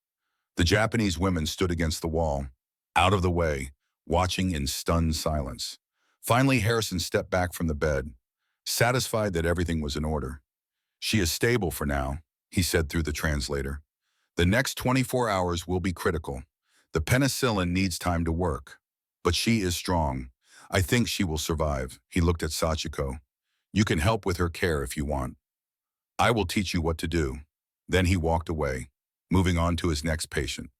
The Japanese women stood against the wall, out of the way, watching in stunned silence. Finally, Harrison stepped back from the bed, satisfied that everything was in order. "She is stable for now," he said through the translator. "The next 24 hours will be critical. The penicillin needs time to work. But she is strong. I think she will survive." He looked at Sachiko. "You can help with her care if you want. I will teach you what to do." Then he walked away, moving on to his next patient.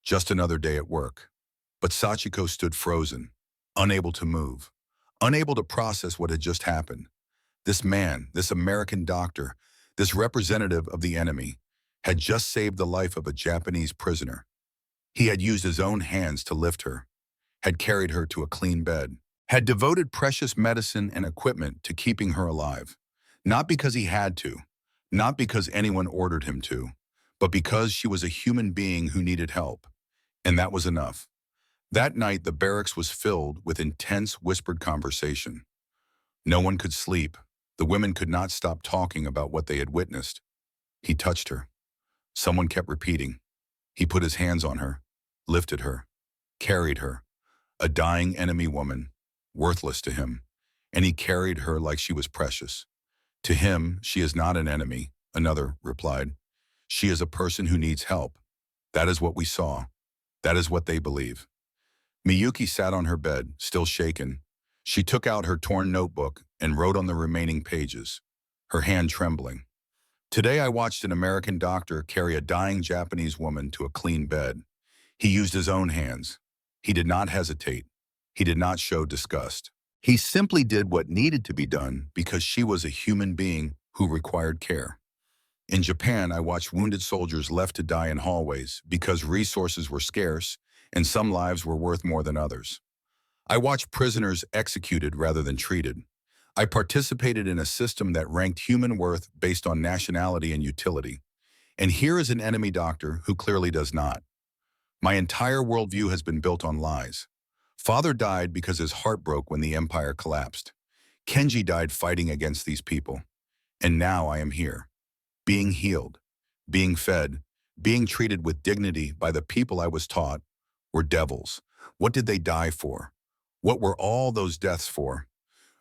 Just another day at work. But Sachiko stood frozen, unable to move, unable to process what had just happened. This man, this American doctor, this representative of the enemy, had just saved the life of a Japanese prisoner. He had used his own hands to lift her, had carried her to a clean bed, had devoted precious medicine and equipment to keeping her alive. Not because he had to, not because anyone ordered him to, but because she was a human being who needed help. And that was enough. That night, the barracks was filled with intense whispered conversation. No one could sleep. The women could not stop talking about what they had witnessed. He touched her. Someone kept repeating. He put his hands on her, lifted her, carried her. A dying enemy woman, worthless to him, and he carried her like she was precious. "To him, she is not an enemy," another replied. "She is a person who needs help. That is what we saw. That is what they believe." Miyuki sat on her bed, still shaken. She took out her torn notebook and wrote on the remaining pages, her hand trembling. "Today I watched an American doctor carry a dying Japanese woman to a clean bed. He used his own hands. He did not hesitate. He did not show disgust. He simply did what needed to be done because she was a human being who required care. In Japan, I watched wounded soldiers left to die in hallways because resources were scarce and some lives were worth more than others. I watched prisoners executed rather than treated. I participated in a system that ranked human worth based on nationality and utility. And here is an enemy doctor who clearly does not. My entire worldview has been built on lies. Father died because his heart broke when the empire collapsed. Kenji died fighting against these people. And now I am here, being healed, being fed, being treated with dignity by the people I was taught were devils. What did they die for? What were all those deaths for?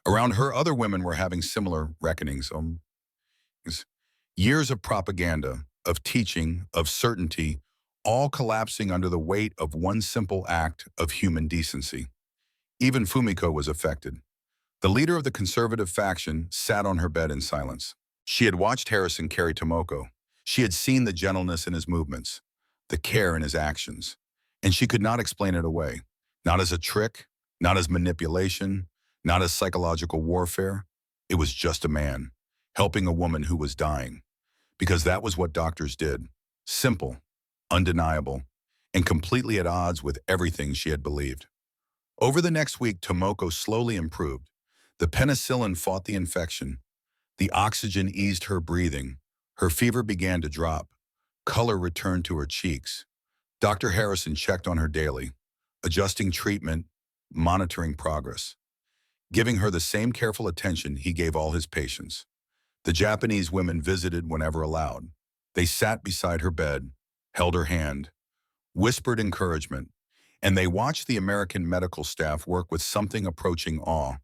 Around her, other women were having similar reckonings. Years of propaganda, of teaching, of certainty, all collapsing under the weight of one simple act of human decency. Even Fumiko was affected. The leader of the conservative faction sat on her bed in silence. She had watched Harrison carry Tomoko. She had seen the gentleness in his movements, the care in his actions, and she could not explain it away. Not as a trick, not as manipulation, not as psychological warfare. It was just a man, helping a woman who was dying. Because that was what doctors did. Simple, undeniable, and completely at odds with everything she had believed. Over the next week, Tomoko slowly improved. The penicillin fought the infection. The oxygen eased her breathing. Her fever began to drop. Color returned to her cheeks. Dr. Harrison checked on her daily, adjusting treatment, monitoring progress, giving her the same careful attention he gave all his patients. The Japanese women visited whenever allowed. They sat beside her bed, held her hand, whispered encouragement, and they watched the American medical staff work with something approaching awe.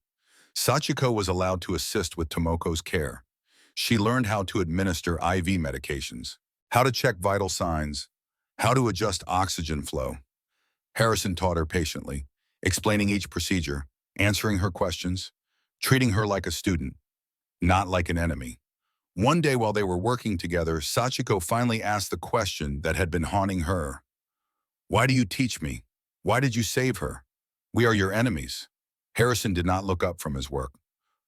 Sachiko was allowed to assist with Tomoko's care. She learned how to administer IV medications, how to check vital signs, how to adjust oxygen flow. Harrison taught her patiently, explaining each procedure, answering her questions, treating her like a student, not like an enemy. One day while they were working together, Sachiko finally asked the question that had been haunting her. "Why do you teach me? Why did you save her? We are your enemies." Harrison did not look up from his work.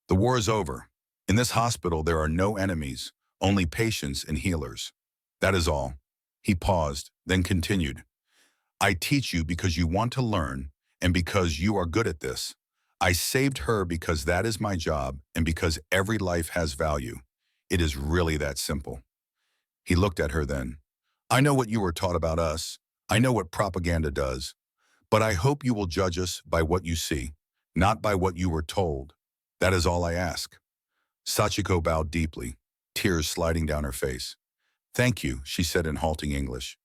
"The war is over. In this hospital, there are no enemies, only patients and healers. That is all." He paused, then continued. I teach you because you want to learn and because you are good at this. I saved her because that is my job and because every life has value. It is really that simple. He looked at her then. I know what you were taught about us. I know what propaganda does. But I hope you will judge us by what you see, not by what you were told. That is all I ask. Sachiko bowed deeply, tears sliding down her face. Thank you, she said in halting English.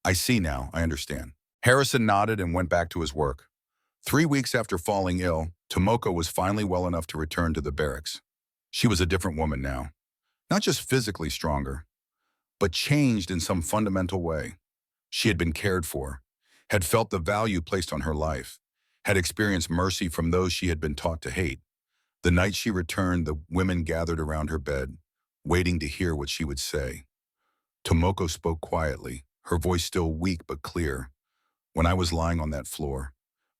I see now, I understand. Harrison nodded and went back to his work. 3 weeks after falling ill, Tomoko was finally well enough to return to the barracks. She was a different woman now. Not just physically stronger, but changed in some fundamental way. She had been cared for, had felt the value placed on her life, had experienced mercy from those she had been taught to hate. The night she returned, the women gathered around her bed, waiting to hear what she would say. Tomoko spoke quietly, her voice still weak but clear. When I was lying on that floor,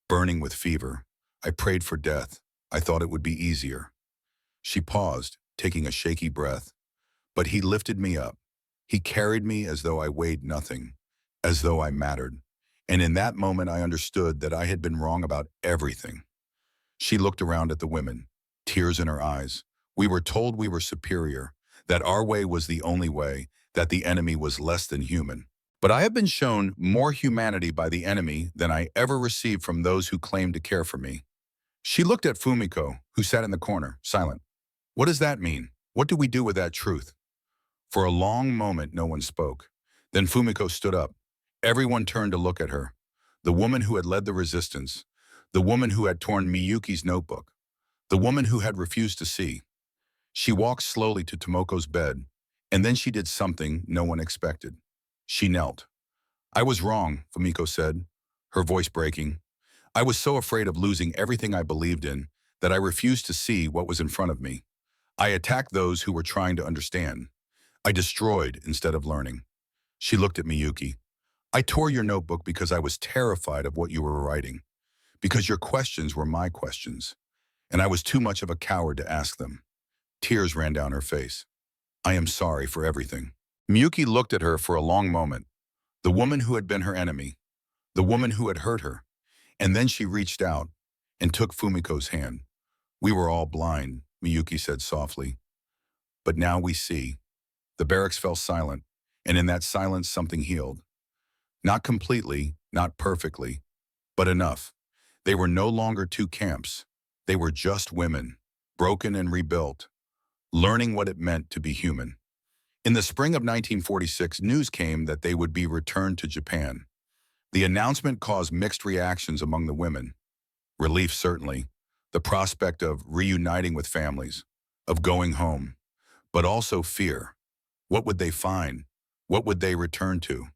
burning with fever, I prayed for death. I thought it would be easier. She paused, taking a shaky breath. But he lifted me up. He carried me as though I weighed nothing, as though I mattered. And in that moment, I understood that I had been wrong about everything. She looked around at the women, tears in her eyes. We were told we were superior, that our way was the only way, that the enemy was less than human. But I have been shown more humanity by the enemy than I ever received from those who claimed to care for me. She looked at Fumiko, who sat in the corner, silent. What does that mean? What do we do with that truth? For a long moment, no one spoke. Then Fumiko stood up. Everyone turned to look at her. The woman who had led the resistance, the woman who had torn Miyuki's notebook, the woman who had refused to see. She walked slowly to Tomoko's bed, and then she did something no one expected. She knelt. I was wrong, Fumiko said, her voice breaking. I was so afraid of losing everything I believed in that I refused to see what was in front of me. I attacked those who were trying to understand. I destroyed instead of learning. She looked at Miyuki. I tore your notebook because I was terrified of what you were writing, because your questions were my questions, and I was too much of a coward to ask them. Tears ran down her face. I am sorry for everything. Miyuki looked at her for a long moment, the woman who had been her enemy, the woman who had hurt her, and then she reached out and took Fumiko's hand. We were all blind, Miyuki said softly. But now we see. The barracks fell silent, and in that silence something healed. Not completely, not perfectly, but enough. They were no longer two camps. They were just women, broken and rebuilt, learning what it meant to be human. In the spring of 1946, news came that they would be returned to Japan. The announcement caused mixed reactions among the women. Relief, certainly, the prospect of reuniting with families, of going home, but also fear. What would they find? What would they return to?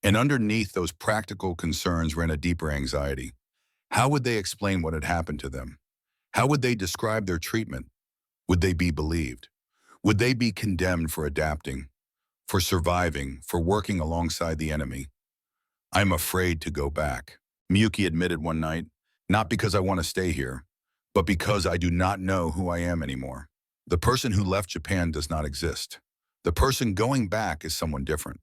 And underneath those practical concerns ran a deeper anxiety. How would they explain what had happened to them? How would they describe their treatment? Would they be believed? Would they be condemned for adapting, for surviving, for working alongside the enemy? I'm afraid to go back, Miyuki admitted one night, not because I want to stay here, but because I do not know who I am anymore. The person who left Japan does not exist. The person going back is someone different.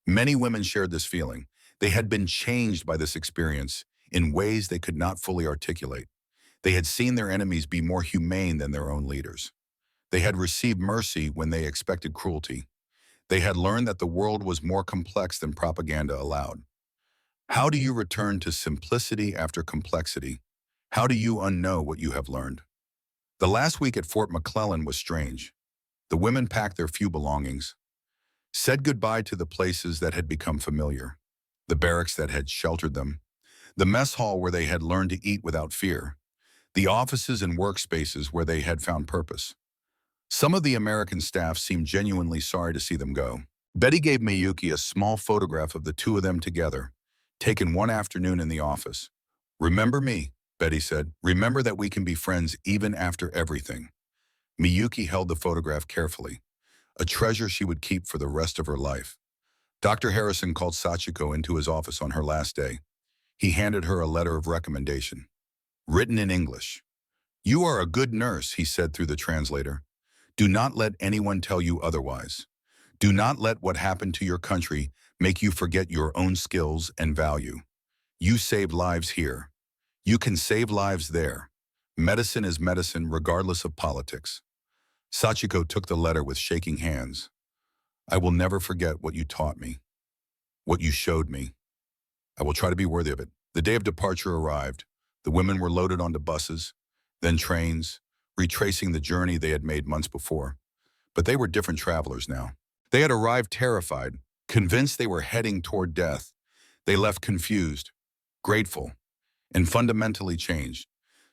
Many women shared this feeling. They had been changed by this experience in ways they could not fully articulate. They had seen their enemies be more humane than their own leaders. They had received mercy when they expected cruelty. They had learned that the world was more complex than propaganda allowed. How do you return to simplicity after complexity? How do you unknow what you have learned? The last week at Fort McClellan was strange. The women packed their few belongings, said goodbye to the places that had become familiar, the barracks that had sheltered them, the mess hall where they had learned to eat without fear, the offices and workspaces where they had found purpose. Some of the American staff seemed genuinely sorry to see them go. Betty gave Miyuki a small photograph of the two of them together, taken one afternoon in the office. Remember me, Betty said. Remember that we can be friends even after everything. Miyuki held the photograph carefully, a treasure she would keep for the rest of her life. Dr. Harrison called Sachiko into his office on her last day. He handed her a letter of recommendation, written in English. You are a good nurse, he said through the translator. Do not let anyone tell you otherwise. Do not let what happened to your country make you forget your own skills and value. You saved lives here. You can save lives there. Medicine is medicine regardless of politics. Sachiko took the letter with shaking hands. I will never forget what you taught me, what you showed me. I will try to be worthy of it. The day of departure arrived. The women were loaded onto buses, then trains, retracing the journey they had made months before. But they were different travelers now. They had arrived terrified, convinced they were heading toward death. They left confused, grateful, and fundamentally changed.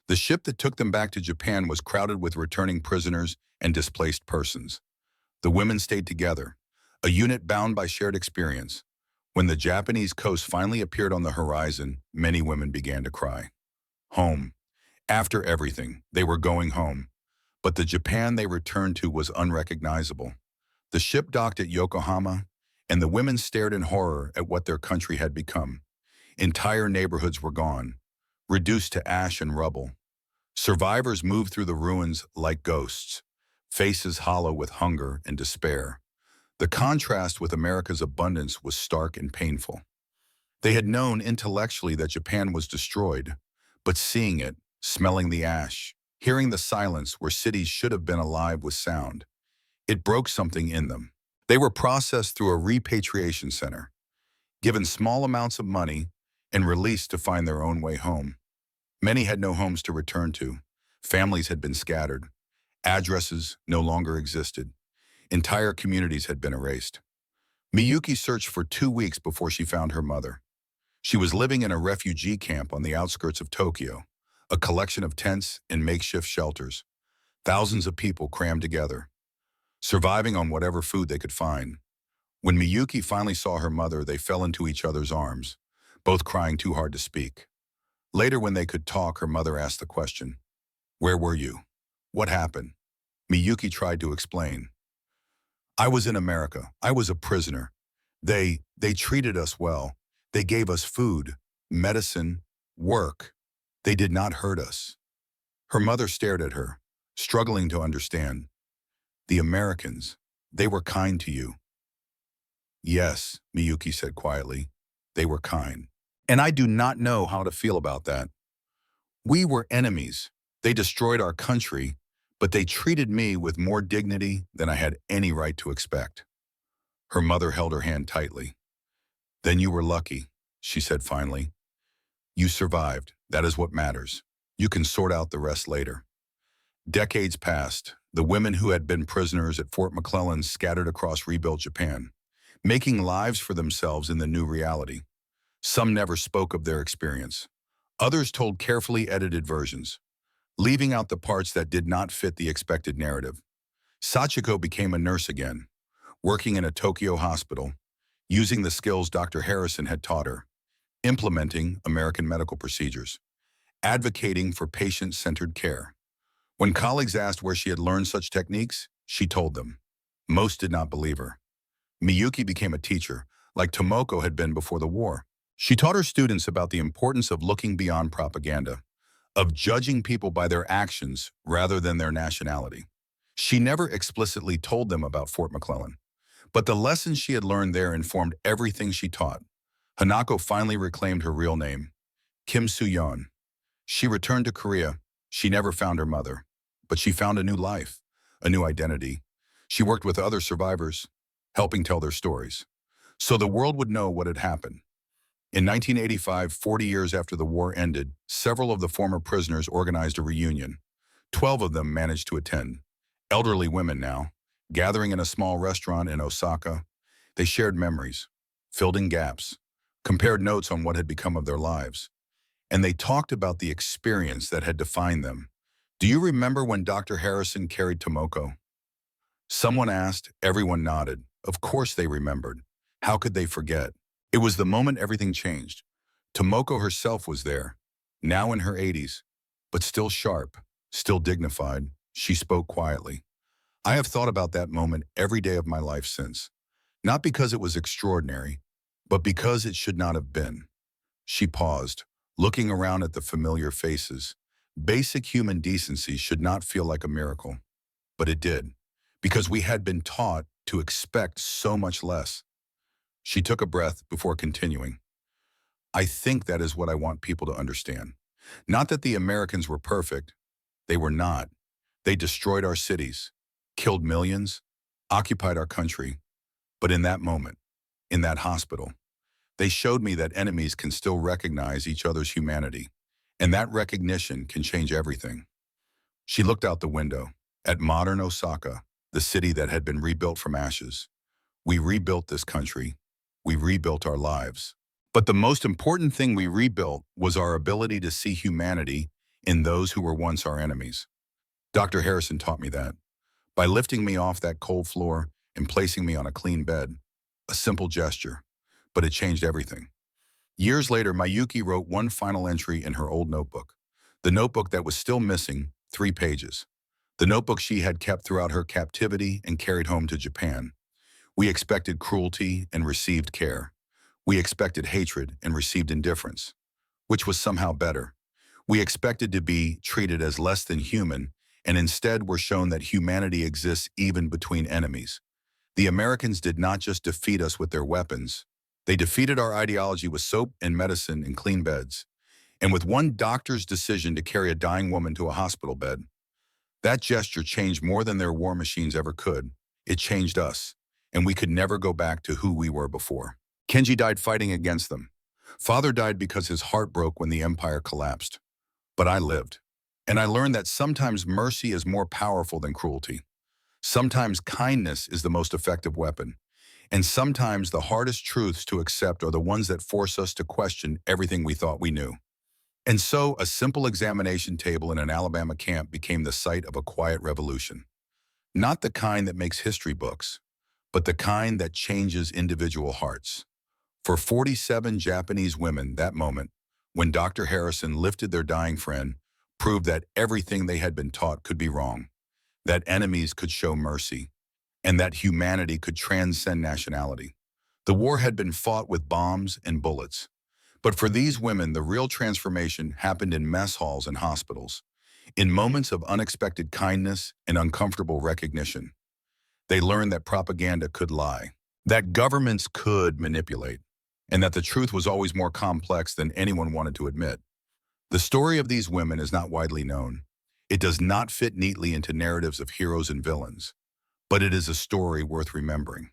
The ship that took them back to Japan was crowded with returning prisoners and displaced persons. The women stayed together, a unit bound by shared experience. When the Japanese coast finally appeared on the horizon, many women began to cry. Home. After everything, they were going home. But the Japan they returned to was unrecognizable. The ship docked at Yokohama, and the women stared in horror at what their country had become. Entire neighborhoods were gone, reduced to ash and rubble. Survivors moved through the ruins like ghosts, faces hollow with hunger and despair. The contrast with America's abundance was stark and painful. They had known intellectually that Japan was destroyed, but seeing it, smelling the ash, hearing the silence where cities should have been alive with sound, it broke something in them. They were processed through a repatriation center, given small amounts of money, and released to find their own way home. Many had no homes to return to. Families had been scattered. Addresses no longer existed. Entire communities had been erased. Miyuki searched for 2 weeks before she found her mother. She was living in a refugee camp on the outskirts of Tokyo, a collection of tents and makeshift shelters. Thousands of people crammed together, surviving on whatever food they could find. When Miyuki finally saw her mother, they fell into each other's arms, both crying too hard to speak. Later, when they could talk, her mother asked the question, "Where were you? What happened?" Miyuki tried to explain. "I was in America. I was a prisoner. They treated us well. They gave us food, medicine, work. They did not hurt us." Her mother stared at her, struggling to understand. "The Americans, they were kind to you." "Yes," Miyuki said quietly, "they were kind. And I do not know how to feel about that. We were enemies. They destroyed our country, but they treated me with more dignity than I had any right to expect." Her mother held her hand tightly. "Then you were lucky," she said finally. "You survived. That is what matters. You can sort out the rest later." Decades passed. The women who had been prisoners at Fort McClellan scattered across rebuilt Japan, making lives for themselves in the new reality. Some never spoke of their experience. Others told carefully edited versions, leaving out the parts that did not fit the expected narrative. Sachiko became a nurse again, working in a Tokyo hospital, using the skills Dr. Harrison had taught her, implementing American medical procedures, advocating for patient-centered care. When colleagues asked where she had learned such techniques, she told them. Most did not believe her. Miyuki became a teacher, like Tomoko had been before the war. She taught her students about the importance of looking beyond propaganda, of judging people by their actions rather than their nationality. She never explicitly told them about Fort McClellan, but the lessons she had learned there informed everything she taught. Hanako finally reclaimed her real name, Kim Soo-yeon. She returned to Korea. She never found her mother, but she found a new life, a new identity. She worked with other survivors, helping tell their stories, so the world would know what had happened. In 1985, 40 years after the war ended, several of the former prisoners organized a reunion. 12 of them managed to attend. Elderly women now, gathering in a small restaurant in Osaka. They shared memories, filled in gaps, compared notes on what had become of their lives. And they talked about the experience that had defined them. "Do you remember when Dr. Harrison carried Tomoko?" Someone asked, everyone nodded. Of course they remembered. How could they forget? It was the moment everything changed. Tomoko herself was there, now in her 80s, but still sharp, still dignified. She spoke quietly. "I have thought about that moment every day of my life since. Not because it was extraordinary, but because it should not have been." She paused, looking around at the familiar faces. Basic human decency should not feel like a miracle. But it did, because we had been taught to expect so much less. She took a breath before continuing. I think that is what I want people to understand. Not that the Americans were perfect. They were not. They destroyed our cities, killed millions, occupied our country. But in that moment, in that hospital, they showed me that enemies can still recognize each other's humanity, and that recognition can change everything. She looked out the window at modern Osaka, the city that had been rebuilt from ashes. We rebuilt this country. We rebuilt our lives. But the most important thing we rebuilt was our ability to see humanity in those who were once our enemies. Dr. Harrison taught me that by lifting me off that cold floor and placing me on a clean bed. A simple gesture, but it changed everything. Years later, Mayuki wrote one final entry in her old notebook, the notebook that was still missing 3 pages, the notebook she had kept throughout her captivity and carried home to Japan. We expected cruelty and received care. We expected hatred and received indifference, which was somehow better. We expected to be treated as less than human, and instead were shown that humanity exists even between enemies. The Americans did not just defeat us with their weapons. They defeated our ideology with soap and medicine and clean beds. And with one doctor's decision to carry a dying woman to a hospital bed, that gesture changed more than their war machines ever could. It changed us, and we could never go back to who we were before. Kenji died fighting against them. Father died because his heart broke when the empire collapsed. But I lived. And I learned that sometimes mercy is more powerful than cruelty. Sometimes kindness is the most effective weapon. And sometimes the hardest truths to accept are the ones that force us to question everything we thought we knew. And so, a simple examination table in an Alabama camp became the site of a quiet revolution. Not the kind that makes history books, but the kind that changes individual hearts. For 47 Japanese women, that moment, when Dr. Harrison lifted their dying friend, proved that everything they had been taught could be wrong, that enemies could show mercy, and that humanity could transcend nationality. The war had been fought with bombs and bullets. But for these women, the real transformation happened in mess halls and hospitals, in moments of unexpected kindness and uncomfortable recognition. They learned that propaganda could lie, that governments could manipulate, and that the truth was always more complex than anyone wanted to admit. The story of these women is not widely known. It does not fit neatly into narratives of heroes and villains, but it is a story worth remembering.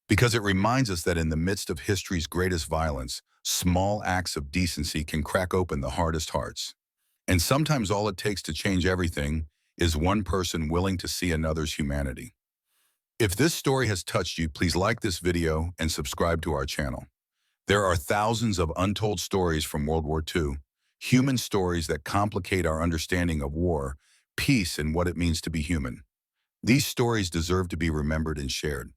Because it reminds us that in the midst of history's greatest violence, small acts of decency can crack open the hardest hearts. And sometimes all it takes to change everything is one person willing to see another's humanity. If this story has touched you, please like this video and subscribe to our channel. There are thousands of untold stories from World War II, human stories that complicate our understanding of war, peace, and what it means to be human. These stories deserve to be remembered and shared.